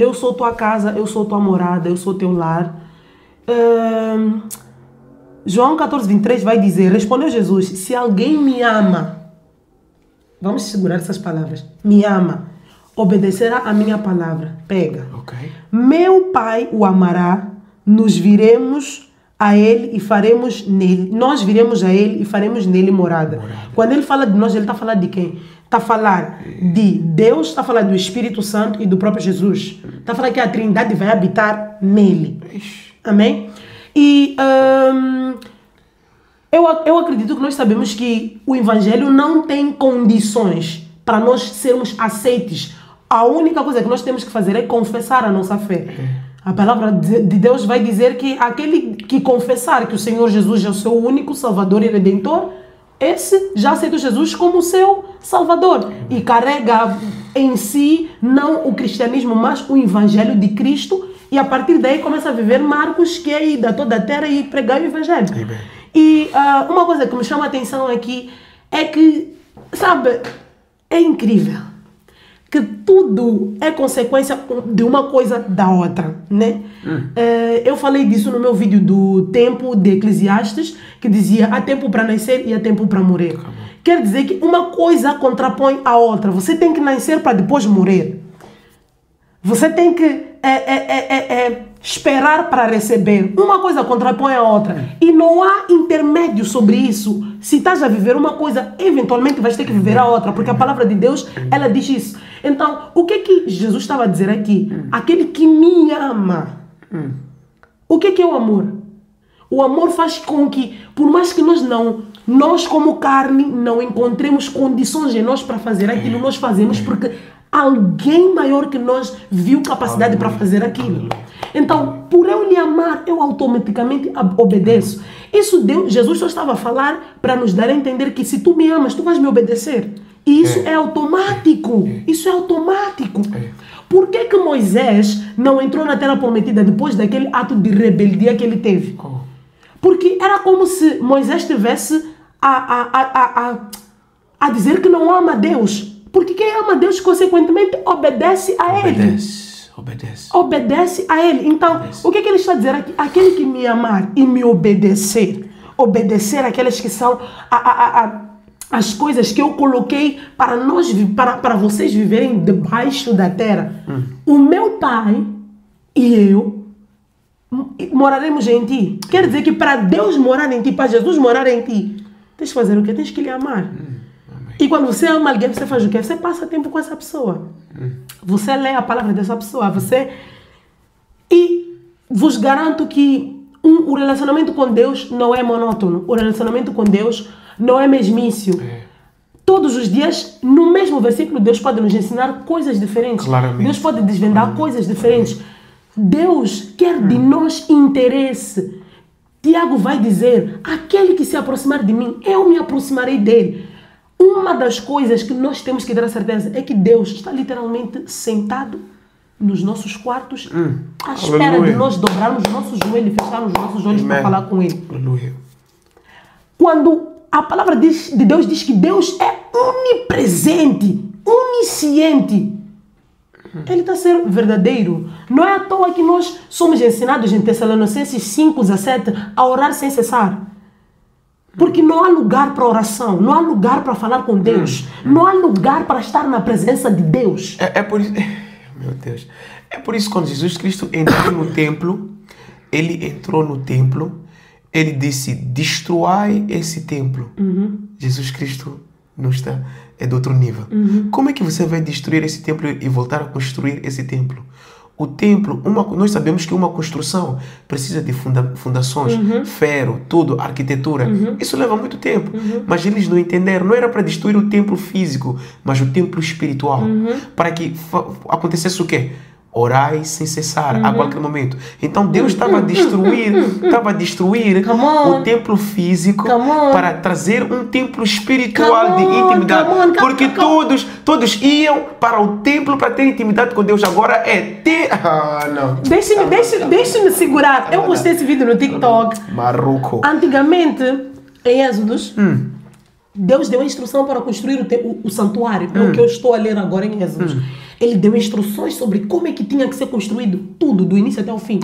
eu sou tua casa, eu sou tua morada, eu sou teu lar. João 14:23 vai dizer: respondeu Jesus: se alguém me ama, vamos segurar essas palavras, me ama, obedecerá a minha palavra. Pega. Meu Pai o amará, nos viremos a ele e faremos nele. Nós viremos a ele e faremos nele morada. Quando ele fala de nós, ele está falando de quem? Está a falar de Deus, está a falar do Espírito Santo e do próprio Jesus. Está a falar que a Trindade vai habitar nele. Amém? E eu acredito que nós sabemos que o Evangelho não tem condições para nós sermos aceites. A única coisa que nós temos que fazer é confessar a nossa fé. A palavra de Deus vai dizer que aquele que confessar que o Senhor Jesus é o seu único Salvador e Redentor, esse já aceita Jesus como seu Salvador. E carrega em si não o cristianismo, mas o Evangelho de Cristo. E a partir daí começa a viver Marcos, que é ir a toda a terra e pregar o Evangelho. E uma coisa que me chama a atenção aqui é que, sabe, é incrível que tudo é consequência de uma coisa da outra, né? Eu falei disso no meu vídeo do tempo de Eclesiastes, que dizia: há tempo para nascer e há tempo para morrer. Quer dizer que uma coisa contrapõe a outra. Você tem que nascer para depois morrer. Você tem que esperar para receber. Uma coisa contrapõe a outra. E não há intermédio sobre isso. Se estás a viver uma coisa, eventualmente vais ter que viver a outra. Porque a palavra de Deus, ela diz isso. Então, o que Jesus estava a dizer aqui? Aquele que me ama. O que é o amor? O amor faz com que, por mais que nós como carne, não encontremos condições em nós para fazer aquilo, nós fazemos porque alguém maior que nós viu capacidade para fazer aquilo. Então, por eu lhe amar, eu automaticamente obedeço. Isso Jesus só estava a falar para nos dar a entender que se tu me amas, tu vais me obedecer. E isso é automático. Isso é automático. Por que Moisés não entrou na Terra Prometida depois daquele ato de rebeldia que ele teve? Porque era como se Moisés estivesse a dizer que não ama a Deus. Porque quem ama a Deus, consequentemente, obedece a Ele. Obedece a Ele. Então, o que ele está a dizer aqui? Aquele que me amar e me obedecer. Obedecer aquelas que são as coisas que eu coloquei para vocês viverem debaixo da terra. O meu Pai e eu moraremos em ti. Quer dizer que para Deus morar em ti, para Jesus morar em ti, tens que fazer o quê? Tens que lhe amar. E quando você ama alguém, você faz o quê? Você passa tempo com essa pessoa. Você lê a palavra dessa pessoa. E vos garanto que o relacionamento com Deus não é monótono. O relacionamento com Deus não é mesmício. Todos os dias, no mesmo versículo, Deus pode nos ensinar coisas diferentes. Claramente. Deus pode desvendar coisas diferentes. Deus quer de nós interesse. Tiago vai dizer, aquele que se aproximar de mim, eu me aproximarei dele. Uma das coisas que nós temos que dar a certeza é que Deus está literalmente sentado nos nossos quartos à espera de nós dobrarmos os nossos joelhos e fecharmos os nossos olhos para falar com Ele. Aleluia. Quando a palavra de Deus diz que Deus é onipresente, onisciente, Ele está a ser verdadeiro. Não é à toa que nós somos ensinados em Tessalonicenses 5:17 a orar sem cessar. Porque não há lugar para oração, não há lugar para falar com Deus, não há lugar para estar na presença de Deus. É por isso, meu Deus, é por isso que quando Jesus Cristo entrou no templo, ele disse, destruai esse templo. Jesus Cristo não está, é de outro nível. Como é que você vai destruir esse templo e voltar a construir esse templo? O templo, nós sabemos que uma construção precisa de fundações, ferro, tudo, arquitetura. Isso leva muito tempo. Mas eles não entenderam. Não era para destruir o templo físico, mas o templo espiritual. Para que acontecesse o quê? Orai sem cessar a qualquer momento. Então Deus estava a destruir o templo físico para trazer um templo espiritual de intimidade. Porque todos iam para o templo para ter intimidade com Deus. Agora é ter... não. Deixe-me segurar. Eu postei esse vídeo no TikTok. Marroco. Antigamente, em Êxodos, Deus deu a instrução para construir o santuário. É o que eu estou a ler agora em Êxodos. Ele deu instruções sobre como é que tinha que ser construído tudo, do início até o fim.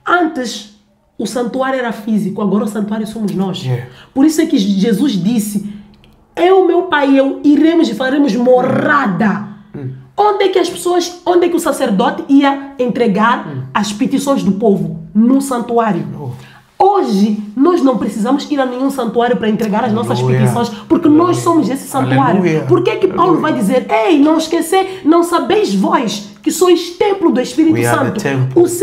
Antes, o santuário era físico, agora o santuário somos nós. Por isso é que Jesus disse, eu, meu Pai e eu iremos e faremos morada. Onde é que o sacerdote ia entregar as petições do povo? No santuário. Hoje, nós não precisamos ir a nenhum santuário para entregar as nossas petições, porque nós somos esse santuário. Por que é que Paulo vai dizer, ei, não esquecer, não sabeis vós que sois templo do Espírito Santo?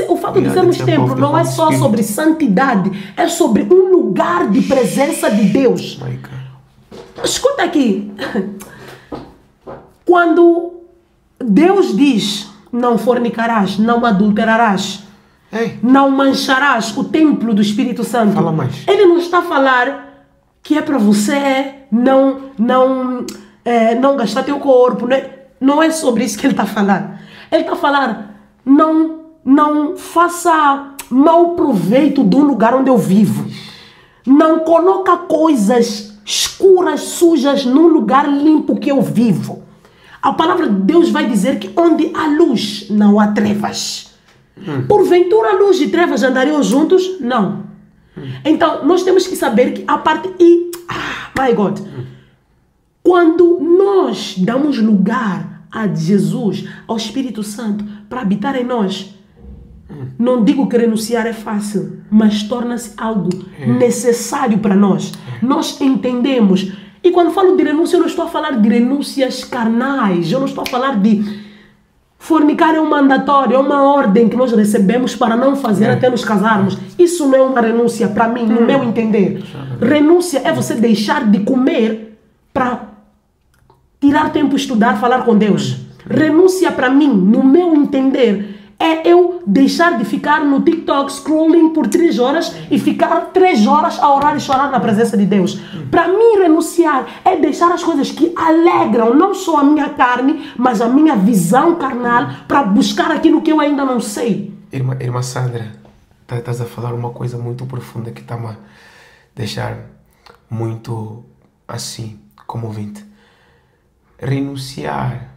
O fato de sermos templo não é só sobre santidade, é sobre um lugar de presença de Deus. Escuta aqui. Quando Deus diz, não fornicarás, não adulterarás, não mancharás o templo do Espírito Santo. Fala mais. Ele não está a falar que é para você não gastar teu corpo. Não é sobre isso que ele está a falar. Ele está a falar, não faça mau proveito do lugar onde eu vivo. Não coloca coisas escuras, sujas no lugar limpo que eu vivo. A palavra de Deus vai dizer que onde há luz, não há trevas. Porventura luz e trevas andariam juntos? Não. Então, nós temos que saber que a parte... my God. Quando nós damos lugar a Jesus, ao Espírito Santo, para habitar em nós, não digo que renunciar é fácil, mas torna-se algo necessário para nós. Nós entendemos. E quando falo de renúncia, eu não estou a falar de renúncias carnais. Eu não estou a falar de... Fornicar é um mandatório, é uma ordem que nós recebemos para não fazer até nos casarmos. Isso não é uma renúncia para mim, no meu entender. Renúncia é você deixar de comer para tirar tempo estudar, falar com Deus. Renúncia para mim, no meu entender, é eu deixar de ficar no TikTok scrolling por 3 horas e ficar 3 horas a orar e chorar na presença de Deus. Para mim, renunciar é deixar as coisas que alegram não só a minha carne, mas a minha visão carnal para buscar aquilo que eu ainda não sei. Irmã Sandra, estás a falar uma coisa muito profunda que está-me a deixar muito assim, comovente. Renunciar.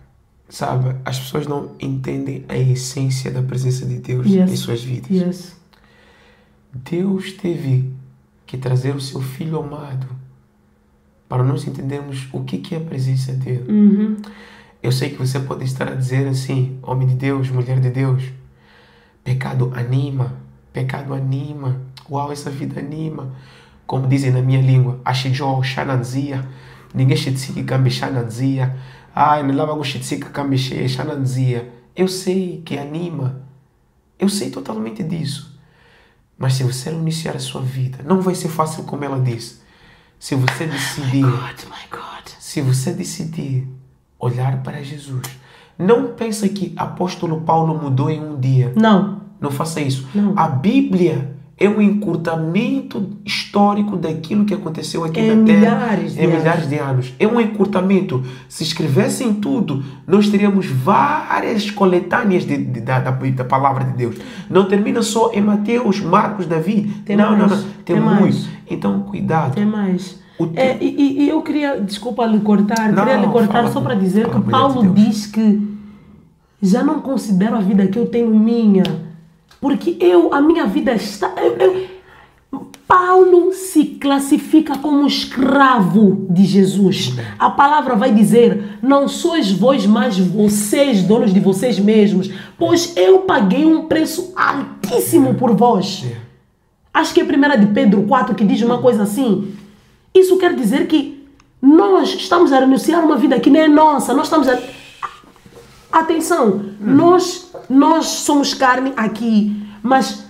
Sabe, as pessoas não entendem a essência da presença de Deus em suas vidas. Deus teve que trazer o seu Filho amado para nós entendermos o que é a presença dele. Eu sei que você pode estar a dizer assim, homem de Deus, mulher de Deus, pecado anima, uau, essa vida anima. Como dizem na minha língua, ashijó, shananzia, ninguém shitsiki kambi shananzia. Eu sei que anima. Eu sei totalmente disso. Mas se você iniciar a sua vida, não vai ser fácil como ela disse. Se você decidir, se você decidir olhar para Jesus, não pensa que apóstolo Paulo mudou em um dia. Não faça isso. A Bíblia é um encurtamento histórico daquilo que aconteceu aqui na Terra em milhares de anos. É um encurtamento. Se escrevessem tudo, nós teríamos várias coletâneas da palavra de Deus. Não termina só em Mateus, Marcos, Davi. Não. Tem muito. Então, cuidado. Tem mais. E eu queria, desculpa lhe cortar, só para dizer que Paulo diz que já não considero a vida que eu tenho minha. Porque a minha vida está... Paulo se classifica como escravo de Jesus. A palavra vai dizer, não sois vós, mas vocês, donos de vocês mesmos, pois eu paguei um preço altíssimo por vós. Acho que é 1 de Pedro 4 que diz uma coisa assim. Isso quer dizer que nós estamos a renunciar a uma vida que nem é nossa. Nós estamos a... Atenção, nós somos carne aqui, mas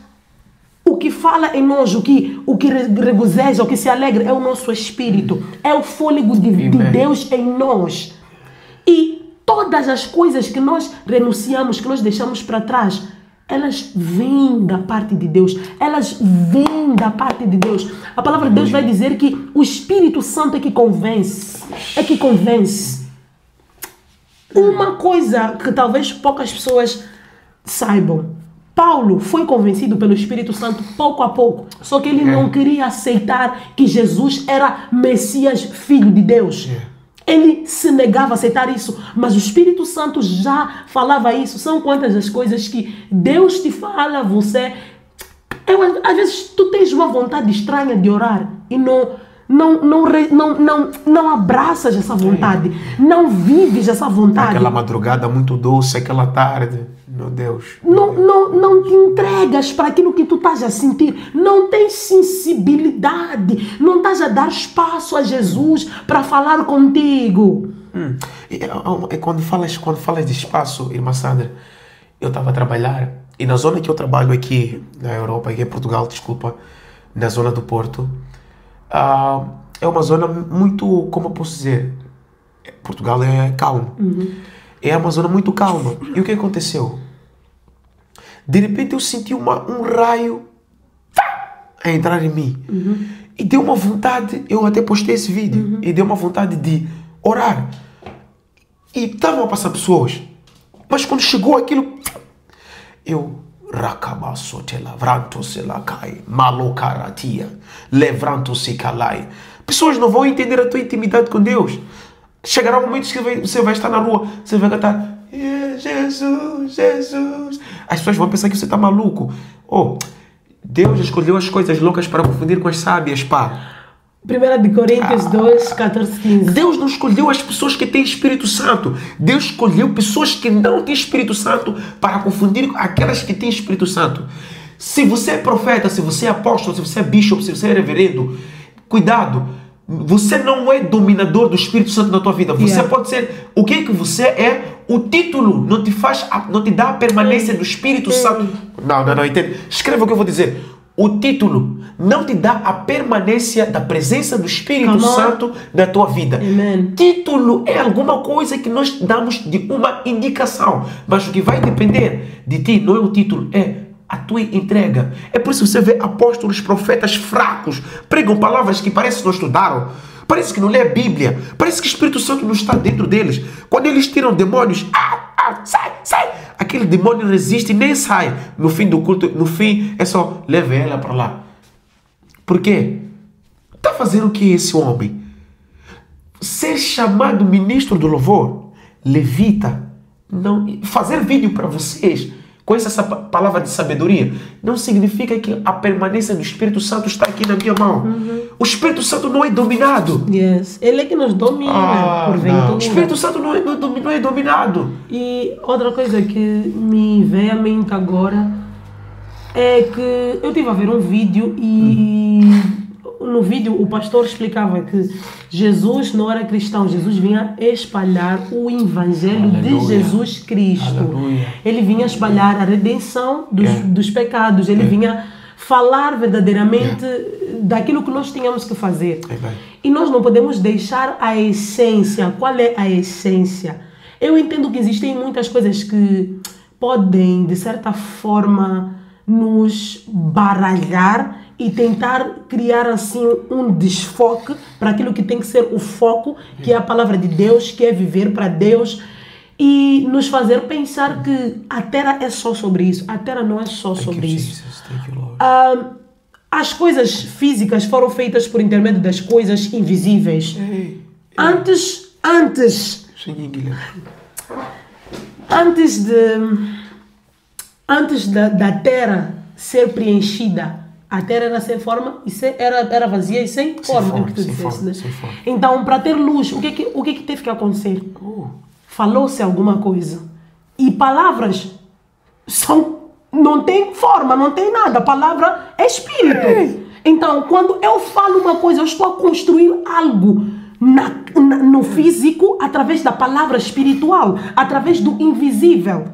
o que fala em nós, o que regozija, o que se alegra é o nosso espírito, é o fôlego de Deus em nós. E todas as coisas que nós renunciamos, que nós deixamos para trás, elas vêm da parte de Deus. A palavra de Deus vai dizer que o Espírito Santo é que convence. Uma coisa que talvez poucas pessoas saibam. Paulo foi convencido pelo Espírito Santo pouco a pouco. Só que ele não queria aceitar que Jesus era Messias, Filho de Deus. Ele se negava a aceitar isso. Mas o Espírito Santo já falava isso. São quantas as coisas que Deus te fala a você. Às vezes tu tens uma vontade estranha de orar e não abraças essa vontade, não vives essa vontade. Aquela madrugada muito doce, aquela tarde, meu Deus. Não te entregas para aquilo que tu estás a sentir, não tens sensibilidade, não estás a dar espaço a Jesus para falar contigo. Quando falas de espaço, irmã Sandra, eu estava a trabalhar e na zona que eu trabalho aqui na Europa, aqui em Portugal, desculpa, na zona do Porto, é uma zona muito, como eu posso dizer, Portugal é calmo. É uma zona muito calma. E o que aconteceu? De repente eu senti um raio a entrar em mim. E deu uma vontade, eu até postei esse vídeo, e deu uma vontade de orar. E estavam a passar pessoas. Mas quando chegou aquilo, eu... Pessoas não vão entender a tua intimidade com Deus. Chegará um momento que você vai estar na rua, você vai cantar Jesus, Jesus. As pessoas vão pensar que você está maluco. Deus escolheu as coisas loucas para confundir com as sábias, pá. 1 Coríntios 2, 14, 15. Deus não escolheu as pessoas que têm Espírito Santo. Deus escolheu pessoas que não têm Espírito Santo para confundir aquelas que têm Espírito Santo. Se você é profeta, se você é apóstolo, se você é bishop, se você é reverendo, cuidado. Você não é dominador do Espírito Santo na tua vida. Você pode ser... O que é que você é? O título não te dá a permanência do Espírito Santo. Não, entende? Escreva o que eu vou dizer. O título não te dá a permanência da presença do Espírito Santo na tua vida. Amen. Título é alguma coisa que nós damos de uma indicação. Mas o que vai depender de ti não é o título, é a tua entrega. É por isso que você vê apóstolos, profetas fracos, pregam palavras que parece que não estudaram, parece que não lê a Bíblia, parece que o Espírito Santo não está dentro deles. Quando eles tiram demônios, sai, aquele demônio resiste e nem sai. No fim do culto, no fim é só leve ela para lá. Por quê? Está fazendo o que esse homem? Ser chamado ministro do louvor, levita, não fazer vídeo para vocês. Conhece essa palavra de sabedoria? Não significa que a permanência do Espírito Santo está aqui na minha mão. O Espírito Santo não é dominado. Yes. Ele é que nos domina, porventura. O Espírito Santo não é dominado. E outra coisa que me veio à mente agora é que eu estive a ver um vídeo e no vídeo o pastor explicava que Jesus não era cristão, Jesus vinha espalhar o evangelho de Jesus Cristo. Aleluia. Ele vinha espalhar a redenção dos pecados, ele vinha falar verdadeiramente daquilo que nós tínhamos que fazer. E nós não podemos deixar a essência. Qual é a essência? Eu entendo que existem muitas coisas que podem, de certa forma, nos baralhar e tentar criar assim um desfoque para aquilo que tem que ser o foco, que é a palavra de Deus, que é viver para Deus, e nos fazer pensar que a terra é só sobre isso. A terra não é só sobre isso. As coisas físicas foram feitas por intermédio das coisas invisíveis. Antes da terra ser preenchida, a terra era sem forma, era vazia e sem forma. Então, para ter luz, o que teve que acontecer? Falou-se alguma coisa. E palavras não tem forma, não tem nada. A palavra é espírito. Então, quando eu falo uma coisa, eu estou a construir algo no físico através da palavra espiritual, através do invisível.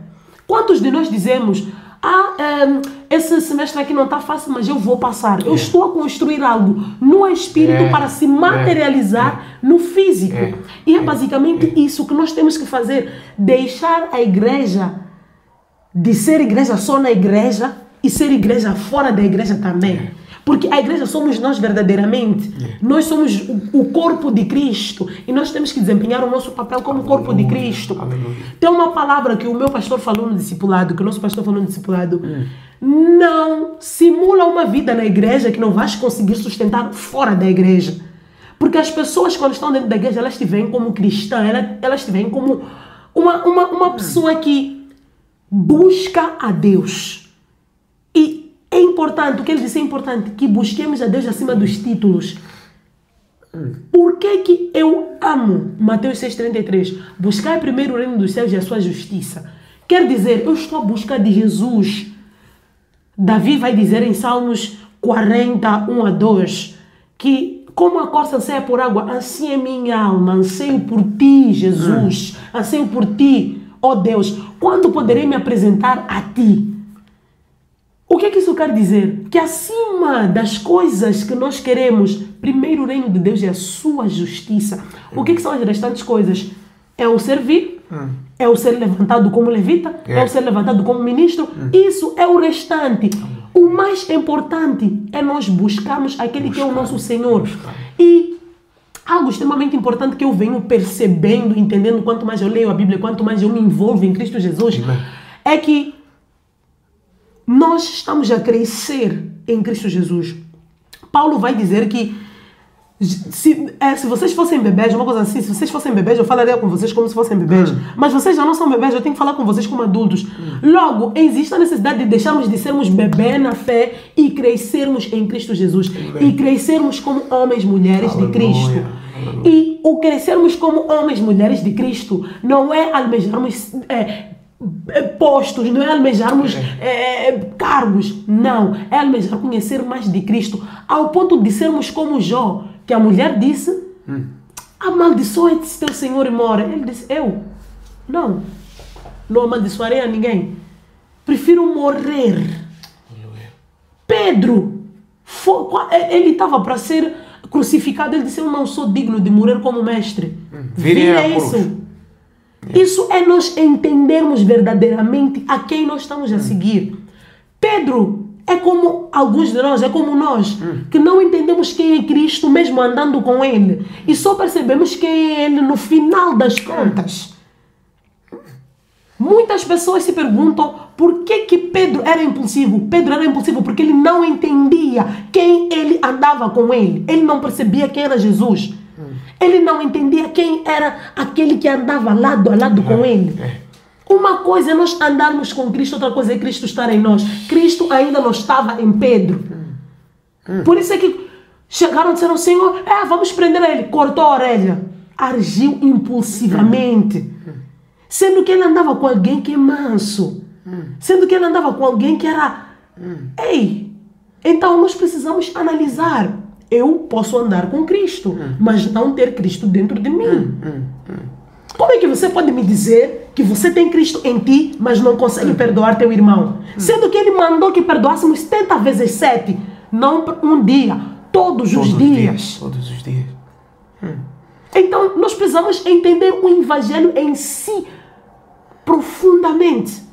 Quantos de nós dizemos, esse semestre aqui não está fácil, mas eu vou passar. Eu estou a construir algo no espírito para se materializar no físico. E é basicamente isso que nós temos que fazer. Deixar a igreja de ser igreja só na igreja e ser igreja fora da igreja também. Porque a igreja somos nós verdadeiramente. Nós somos o corpo de Cristo. E nós temos que desempenhar o nosso papel como corpo de Cristo. Tem uma palavra que o meu pastor falou no discipulado, que o nosso pastor falou no discipulado. Não simula uma vida na igreja que não vais conseguir sustentar fora da igreja. Porque as pessoas, quando estão dentro da igreja, elas te veem como cristã. Elas te veem como uma pessoa que busca a Deus. E é importante, o que ele disse é importante, que busquemos a Deus acima dos títulos. Por que eu amo Mateus 6,33? Buscar primeiro o reino dos céus e a sua justiça. Quer dizer, eu estou à busca de Jesus. Davi vai dizer em Salmos 40, 1-2, que como a corça anseia por água, assim é minha alma, anseio por ti, Jesus, anseio por ti, ó Deus. Quando poderei me apresentar a ti? O que isso quer dizer? Que acima das coisas que nós queremos, primeiro o reino de Deus e a sua justiça. O que são as restantes coisas? É o servir, é o ser levantado como levita, é o ser levantado como ministro. Isso é o restante. O mais importante é nós buscarmos aquele que é o nosso Senhor. E algo extremamente importante que eu venho percebendo, entendendo, quanto mais eu leio a Bíblia, quanto mais eu me envolvo em Cristo Jesus, é que nós estamos a crescer em Cristo Jesus. Paulo vai dizer que se vocês fossem bebês, uma coisa assim, se vocês fossem bebês, eu falaria com vocês como se fossem bebês. Mas vocês já não são bebês, eu tenho que falar com vocês como adultos. Logo, existe a necessidade de deixarmos de sermos bebê na fé e crescermos em Cristo Jesus. E crescermos como homens e mulheres de Cristo. E o crescermos como homens e mulheres de Cristo não é almejarmos postos, não é almejarmos cargos, não, é almejar conhecer mais de Cristo, ao ponto de sermos como Jó, que a mulher disse, amaldiçoa esse teu senhor e morre. Ele disse, eu não amaldiçoarei a ninguém. Prefiro morrer. Pedro, ele estava para ser crucificado. Ele disse, eu não sou digno de morrer como mestre. Vira isso. Isso é nós entendermos verdadeiramente a quem nós estamos a seguir. Pedro é como alguns de nós, é como nós, que não entendemos quem é Cristo mesmo andando com Ele. E só percebemos quem é Ele no final das contas. Muitas pessoas se perguntam por que Pedro era impulsivo. Pedro era impulsivo porque ele não entendia quem ele andava com ele. Ele não percebia quem era Jesus. Ele não entendia quem era aquele que andava lado a lado com ele. Uma coisa é nós andarmos com Cristo, outra coisa é Cristo estar em nós. Cristo ainda não estava em Pedro. Por isso é que chegaram e disseram, Senhor, vamos prender ele. Cortou a orelha. Agiu impulsivamente. Sendo que ele andava com alguém que é manso. Sendo que ele andava com alguém que era... Então nós precisamos analisar. Eu posso andar com Cristo, mas não ter Cristo dentro de mim. Como é que você pode me dizer que você tem Cristo em ti, mas não consegue perdoar teu irmão? Sendo que ele mandou que perdoássemos 70 vezes 7. Não um dia, todos os dias. Todos os dias. Então, nós precisamos entender o Evangelho em si profundamente.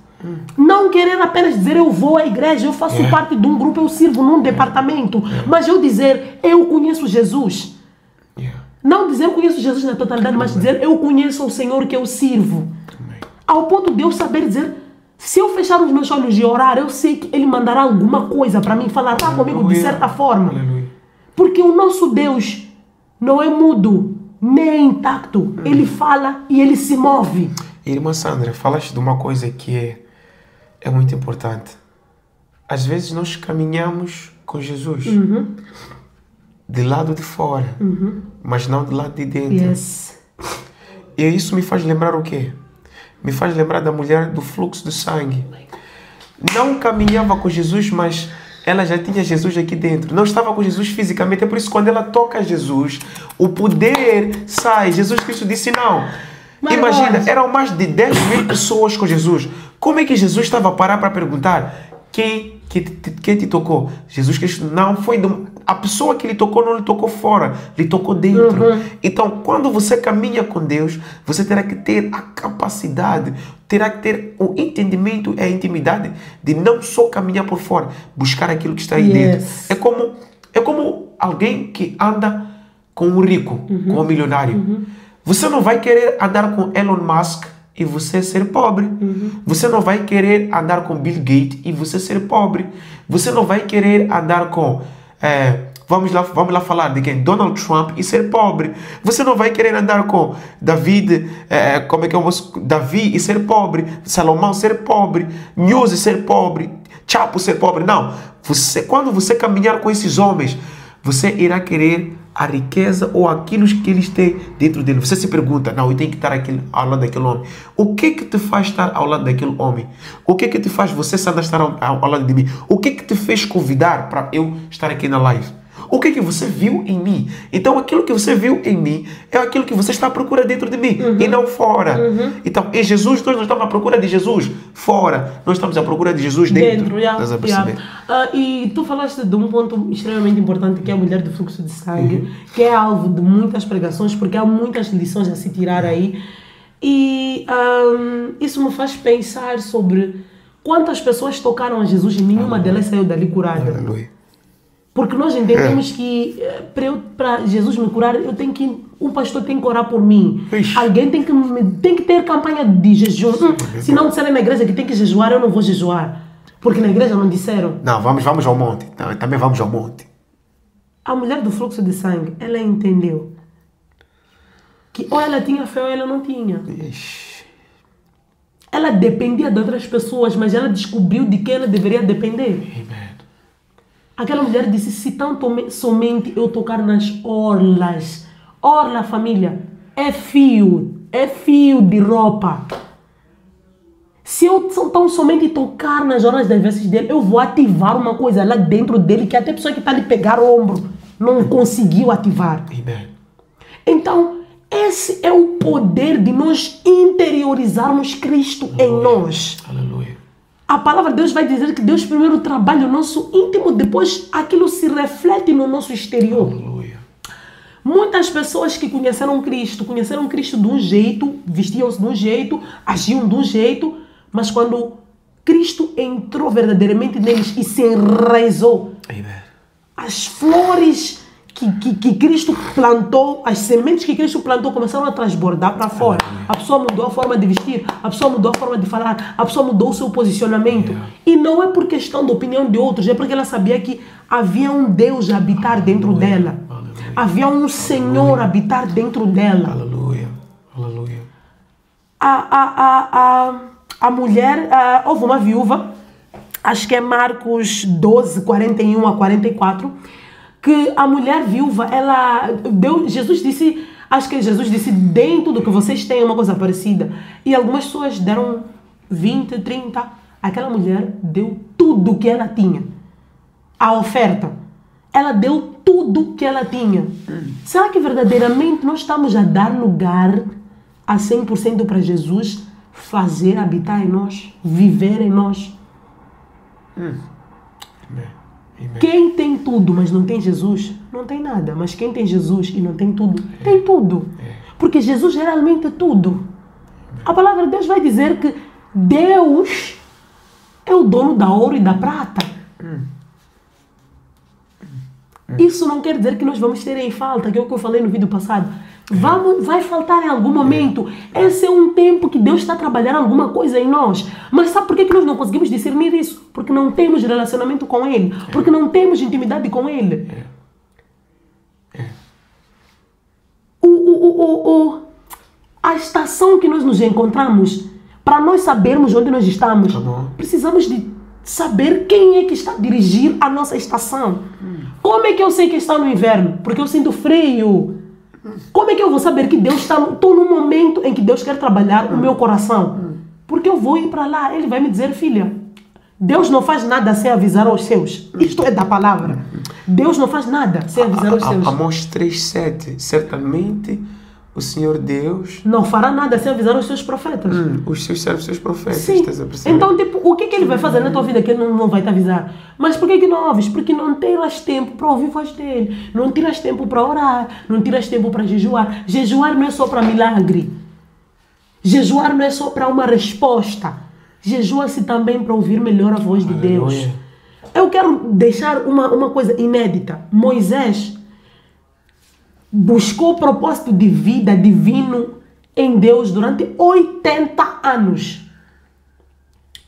Não querer apenas dizer eu vou à igreja, eu faço parte de um grupo, eu sirvo num departamento. Mas eu dizer eu conheço Jesus. Não dizer eu conheço Jesus na totalidade, mas dizer eu conheço o Senhor que eu sirvo. Ao ponto de eu saber dizer, se eu fechar os meus olhos e orar, eu sei que Ele mandará alguma coisa para mim, falará comigo de certa forma. Porque o nosso Deus não é mudo, nem é intacto. Ele fala e Ele se move. Irmã Sandra, falaste de uma coisa que é muito importante. Às vezes nós caminhamos com Jesus de lado de fora, mas não do lado de dentro. E isso me faz lembrar o quê? Me faz lembrar da mulher do fluxo de sangue. Não caminhava com Jesus, mas ela já tinha Jesus aqui dentro. Não estava com Jesus fisicamente. É por isso que quando ela toca Jesus, o poder sai. Jesus Cristo disse não. Imagina, eram mais de 10.000 pessoas com Jesus. Como é que Jesus estava a parar para perguntar quem te tocou? Jesus Cristo não foi... A pessoa que lhe tocou não lhe tocou fora, lhe tocou dentro. Então, quando você caminha com Deus, você terá que ter a capacidade, terá que ter o entendimento e a intimidade de não só caminhar por fora, buscar aquilo que está aí dentro. É como alguém que anda com um rico, com um milionário. Você não vai querer andar com Elon Musk e você ser pobre. Você não vai querer andar com Bill Gates e você ser pobre. Você não vai querer andar com... vamos lá falar de quem? Donald Trump e ser pobre. Você não vai querer andar com Davi e ser pobre. Salomão ser pobre. News ser pobre. Chapo ser pobre. Não. Quando você caminhar com esses homens, você irá querer a riqueza ou aquilo que eles têm dentro dele. Você se pergunta, não, eu tenho que estar ao lado daquele homem. O que te faz estar ao lado daquele homem? O que te faz você estar ao lado de mim? O que te fez convidar para eu estar aqui na live? O que você viu em mim? Então aquilo que você viu em mim é aquilo que você está à procura dentro de mim e não fora. Então em Jesus nós não estamos à procura de Jesus fora, nós estamos à procura de Jesus dentro. Estás a perceber? E tu falaste de um ponto extremamente importante que é a mulher do fluxo de sangue, que é alvo de muitas pregações porque há muitas lições a se tirar aí. E isso me faz pensar sobre quantas pessoas tocaram a Jesus e nenhuma delas saiu dali curada. Aleluia. Porque nós entendemos que para Jesus me curar, um pastor tem que orar por mim. Alguém tem que ter campanha de jejum. Se não disserem na igreja que tem que jejuar, eu não vou jejuar. Porque na igreja não disseram. Não, vamos ao monte. Não, também vamos ao monte. A mulher do fluxo de sangue, ela entendeu que ou ela tinha fé ou ela não tinha. Ela dependia de outras pessoas, mas ela descobriu de quem ela deveria depender. Aquela mulher disse, se tão somente eu tocar nas orlas. Orla, família, é fio de roupa. Se eu tão somente tocar nas orlas das vestes dele, eu vou ativar uma coisa lá dentro dele, que até a pessoa que está lhe pegar o ombro, não conseguiu ativar. Amen. Então, esse é o poder de nós interiorizarmos Cristo em nós. Aleluia. A palavra de Deus vai dizer que Deus primeiro trabalha o nosso íntimo, depois aquilo se reflete no nosso exterior. Aleluia. Muitas pessoas que conheceram Cristo de um jeito, vestiam-se de um jeito, agiam de um jeito, mas quando Cristo entrou verdadeiramente neles e se enraizou, Amen. as flores que Cristo plantou, as sementes que Cristo plantou começaram a transbordar para fora. A pessoa mudou a forma de vestir, a pessoa mudou a forma de falar, a pessoa mudou o seu posicionamento. E não é por questão da opinião de outros, é porque ela sabia que havia um Deus a habitar dentro dela. Havia um Senhor a habitar dentro dela. Aleluia. Aleluia. A mulher, houve uma viúva, acho que é Marcos 12, 41 a 44, que a mulher viúva, Jesus disse, acho que Jesus disse, deem tudo que vocês têm, uma coisa parecida. E algumas pessoas deram 20, 30. Aquela mulher deu tudo que ela tinha. A oferta. Ela deu tudo que ela tinha. Será que verdadeiramente nós estamos a dar lugar a 100% para Jesus fazer, habitar em nós, viver em nós? Amen. Amen. Quem tem tudo, mas não tem Jesus, não tem nada. Mas quem tem Jesus e não tem tudo, tem tudo. Porque Jesus realmente é tudo. A palavra de Deus vai dizer que Deus é o dono da ouro e da prata. Isso não quer dizer que nós vamos ter em falta, que é o que eu falei no vídeo passado. Vai faltar em algum momento. Esse é um tempo que Deus está trabalhando alguma coisa em nós. Mas sabe por que nós não conseguimos discernir isso? Porque não temos relacionamento com Ele. Porque não temos intimidade com Ele. A estação que nós nos encontramos, para nós sabermos onde nós estamos, precisamos de saber quem é que está a dirigir a nossa estação. Como é que eu sei que está no inverno? Porque eu sinto frio. Como é que eu vou saber que Deus está... Estou num momento em que Deus quer trabalhar o meu coração. Porque eu vou ir para lá. Ele vai me dizer, filha, Deus não faz nada sem avisar aos seus. Isto é da palavra. Deus não faz nada sem avisar aos seus. Amós 3:7. Certamente o Senhor Deus não fará nada sem avisar os seus profetas. Os seus servos, os seus profetas. Sim. Então, tipo, o que ele vai fazer na tua vida que ele não vai te avisar? Mas por que não ouves? Porque não tiras tempo para ouvir a voz dele. Não tiras tempo para orar. Não tiras tempo para jejuar. Jejuar não é só para milagre. Jejuar não é só para uma resposta. Jejua-se também para ouvir melhor a voz de Deus. Eu quero deixar uma coisa inédita. Moisés buscou o propósito de vida divino em Deus durante 80 anos.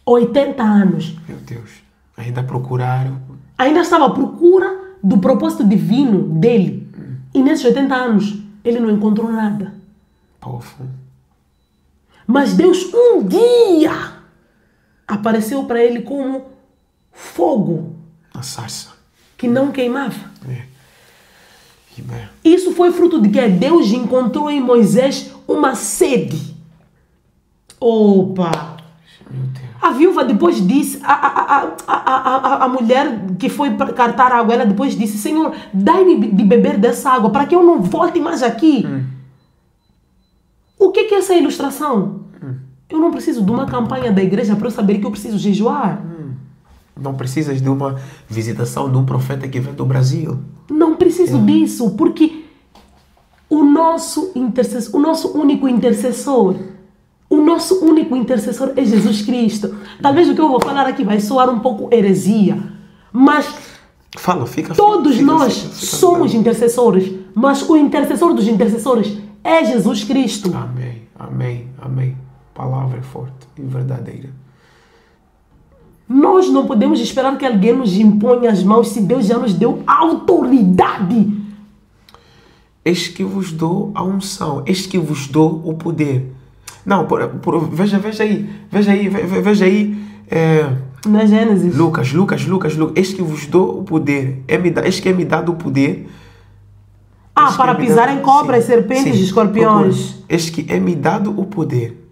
80 anos. Meu Deus. Ainda procuraram. Ainda estava à procura do propósito divino dele. E nesses 80 anos, ele não encontrou nada. Powerful. Mas Deus um dia apareceu para ele como fogo. A sarça. Que não queimava. Amen. Isso foi fruto de que Deus encontrou em Moisés uma sede. Opa! Meu Deus. A viúva depois disse, a mulher que foi cartar água, ela depois disse, Senhor, dai-me de beber dessa água para que eu não volte mais aqui. O que é essa ilustração? Eu não preciso de uma campanha da igreja para eu saber que eu preciso jejuar. Não precisas de uma visitação de um profeta que vem do Brasil. Não preciso disso, porque o nosso único intercessor é Jesus Cristo. Talvez o que eu vou falar aqui vai soar um pouco heresia, mas todos nós somos intercessores, mas o intercessor dos intercessores é Jesus Cristo. Amém, amém, amém. Palavra forte e verdadeira. Nós não podemos esperar que alguém nos imponha as mãos se Deus já nos deu autoridade. Eis que vos dou a unção, eis que vos dou o poder. Não, veja aí. Na Gênesis. Lucas. Eis que vos dou o poder. Eis que é me dado o poder. Para pisar em cobras, serpentes e escorpiões. Eis que é me dado o poder.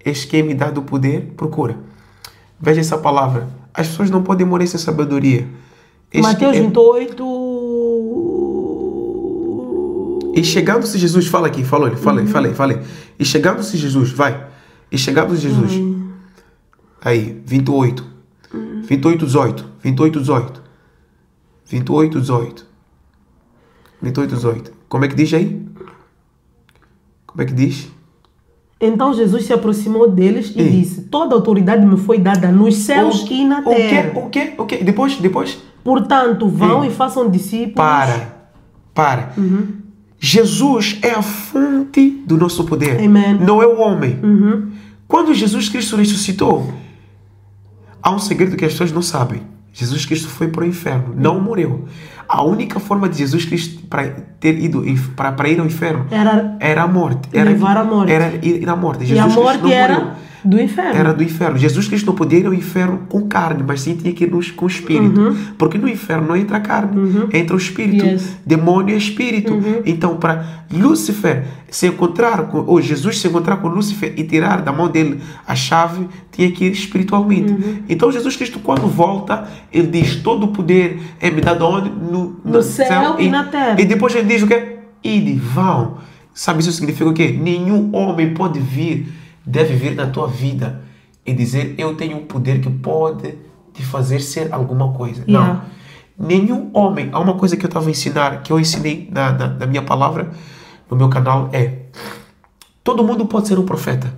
Eis que é me dado o poder. Procura. Veja essa palavra. As pessoas não podem morrer sem sabedoria. Mateus 28. E chegando-se Jesus, fala aqui, falei. E chegando-se Jesus, vai. E chegando-se Jesus. Aí, 28. 28, 18. 28, 18. 28, 18. 28, 18. Como é que diz aí? Como é que diz? Então Jesus se aproximou deles e disse: toda autoridade me foi dada nos céus e na terra. O quê? Depois? Portanto, vão e façam discípulos. Para. Jesus é a fonte do nosso poder. Amen. Não é o homem. Quando Jesus Cristo ressuscitou, há um segredo que as pessoas não sabem. Jesus Cristo foi para o inferno, não morreu. A única forma de Jesus Cristo para ir ao inferno era a morte. Levar a morte. Era ir à morte. Jesus e a Cristo morte não era morreu. do inferno. Era do inferno. Jesus Cristo não podia ir ao inferno com carne, mas sim tinha que ir com o espírito. Porque no inferno não entra a carne, entra o espírito. Yes. Demônio é espírito. Então, para Lúcifer se encontrar com, ou Jesus se encontrar com Lúcifer e tirar da mão dele a chave, tinha que ir espiritualmente. Então, Jesus Cristo, quando volta, ele diz: todo o poder é me dado onde? No céu e na terra. E depois ele diz o quê? Ide, vão. Sabe, isso significa o quê? Nenhum homem pode deve vir na tua vida e dizer: eu tenho um poder que pode te fazer ser alguma coisa. Yeah. Não. Nenhum homem. Há uma coisa que eu estava a ensinar, que eu ensinei na minha palavra, no meu canal, é: todo mundo pode ser um profeta.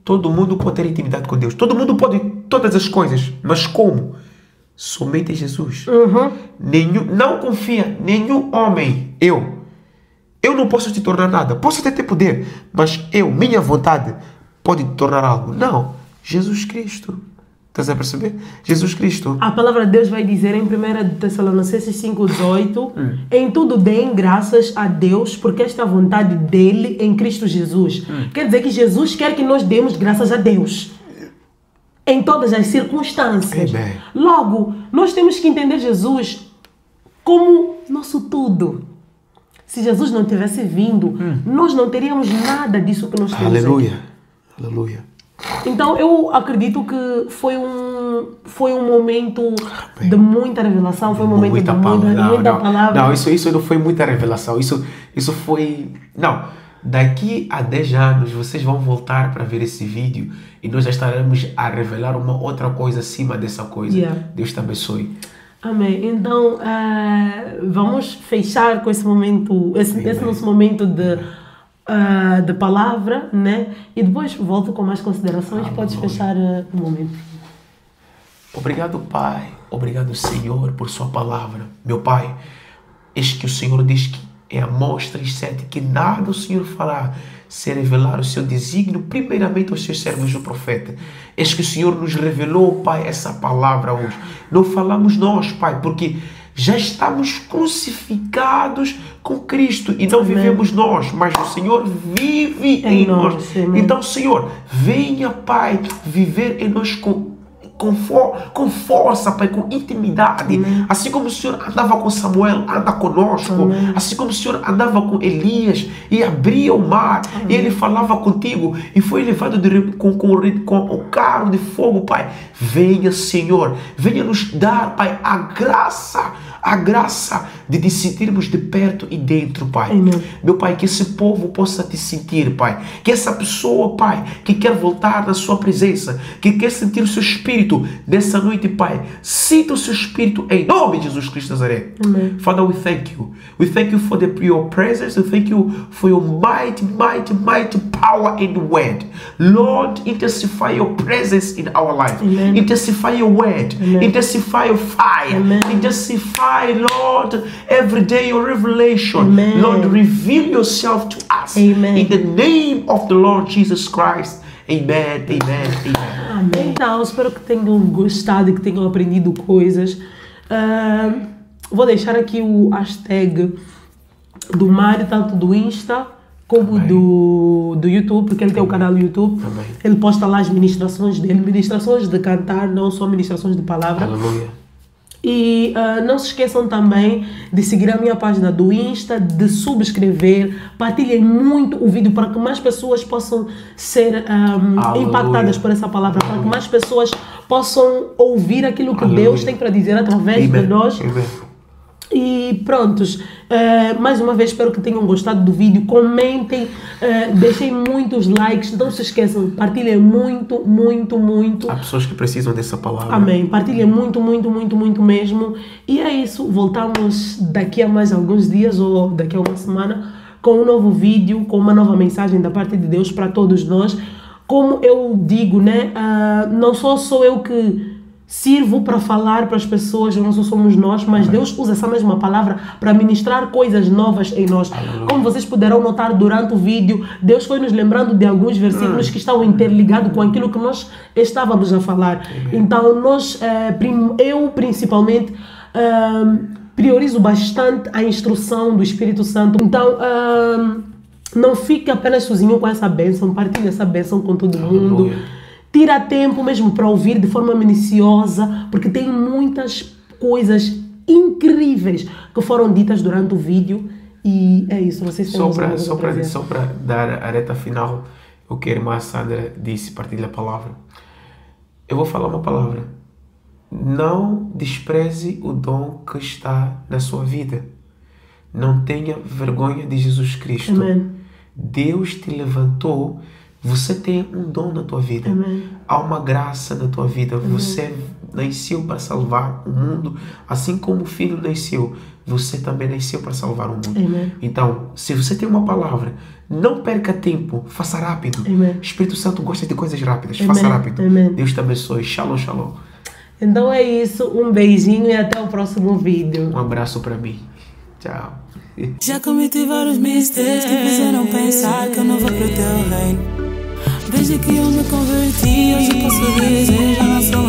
Todo mundo pode ter intimidade com Deus. Todo mundo pode todas as coisas. Mas como? Somente em Jesus. Não confia. Nenhum homem. Eu não posso te tornar nada. Posso até ter poder, mas minha vontade pode te tornar algo. Não. Jesus Cristo. Estás a perceber? Jesus Cristo. A palavra de Deus vai dizer em 1 Tessalonicenses 5,18: em tudo deem graças a Deus, porque esta é a vontade dele em Cristo Jesus. Quer dizer que Jesus quer que nós demos graças a Deus em todas as circunstâncias. Amen. Logo, nós temos que entender Jesus como nosso tudo. Se Jesus não tivesse vindo, nós não teríamos nada disso que nós temos. Aleluia. Aqui. Aleluia. Então eu acredito que foi um momento de muita revelação, foi um momento de muita palavra. Não, isso não foi muita revelação. Isso foi... Não. Daqui a 10 anos vocês vão voltar para ver esse vídeo e nós já estaremos a revelar uma outra coisa acima dessa coisa. Yeah. Deus te abençoe. Amém. Então, vamos fechar com esse momento, esse nosso momento de palavra, né? E depois volto com mais considerações. Podes fechar o momento. Obrigado, Pai. Obrigado, Senhor, por sua palavra. Meu Pai, eis que o Senhor diz que é Amós 3:7, que nada o Senhor fará se revelar o seu desígnio primeiramente aos seus servos do profeta. Eis que o Senhor nos revelou, Pai, essa palavra hoje. Não falamos nós, Pai, porque já estamos crucificados com Cristo e não vivemos nós, mas o Senhor vive em nós. Então, Senhor, venha, Pai, viver em nós com força, Pai, com intimidade. Assim como o Senhor andava com Samuel, anda conosco. Assim como o Senhor andava com Elias e abria o mar, e ele falava contigo e foi levado com o carro de fogo, Pai. Venha, Senhor, venha nos dar, Pai, a graça de te sentirmos de perto e dentro, Pai. Meu Pai, que esse povo possa te sentir, Pai. Que essa pessoa, Pai, que quer voltar na sua presença, que quer sentir o seu Espírito nessa noite, Pai, sinta o seu Espírito em nome de Jesus Cristo de Nazaré. Father, we thank you. We thank you for your presence. We thank you for your mighty power in the word. Lord, intensify your presence in our life. Intensify your word. Intensify your fire. Intensify, Lord, every day your revelation. Lord, reveal yourself to us. In the name of the Lord Jesus Christ. Amen, amen, amen. Amém. Então, espero que tenham gostado e que tenham aprendido coisas. Vou deixar aqui o hashtag do Mário, tanto do Insta como do YouTube, porque ele tem o canal do YouTube. Ele posta lá as ministrações dele, ministrações de cantar, não só ministrações de palavra. Aleluia. E não se esqueçam também de seguir a minha página do Insta, de subscrever, partilhem muito o vídeo para que mais pessoas possam ser impactadas por essa palavra, para que mais pessoas possam ouvir aquilo que Deus tem para dizer através de nós. E prontos, mais uma vez espero que tenham gostado do vídeo, comentem, deixem muitos likes, não se esqueçam, partilhem muito. Há pessoas que precisam dessa palavra. Amém, partilhem muito mesmo. E é isso, voltamos daqui a mais alguns dias ou daqui a uma semana com um novo vídeo, com uma nova mensagem da parte de Deus para todos nós. Como eu digo, né, não sou eu que sirvo para falar para as pessoas, não somos nós, mas Deus usa essa mesma palavra para ministrar coisas novas em nós. Aleluia. Como vocês puderam notar durante o vídeo, Deus foi nos lembrando de alguns versículos que estão interligados com aquilo que nós estávamos a falar. Então, eu principalmente priorizo bastante a instrução do Espírito Santo. Então, não fique apenas sozinho com essa bênção, partilhe essa bênção com todo mundo. Aleluia. Tira tempo mesmo para ouvir de forma minuciosa, porque tem muitas coisas incríveis que foram ditas durante o vídeo. E é isso, vocês têm só para dar a reta final, o que a irmã Sandra disse, partilha a palavra. Eu vou falar uma palavra. Não despreze o dom que está na sua vida. Não tenha vergonha de Jesus Cristo. Amém. Deus te levantou. Você tem um dom na tua vida. Amém. Há uma graça na tua vida. Amém. Você nasceu para salvar o mundo. Assim como o filho nasceu, você também nasceu para salvar o mundo. Amém. Então, se você tem uma palavra, não perca tempo. Faça rápido. Amém. O Espírito Santo gosta de coisas rápidas. Amém. Faça rápido. Amém. Deus te abençoe. Shalom, shalom. Então é isso. Um beijinho e até o próximo vídeo. Um abraço para mim. Tchau. Já cometi vários mistakes que fizeram pensar que eu não vou pro teu reino. Desde que eu me converti, hoje posso dizer, já não sou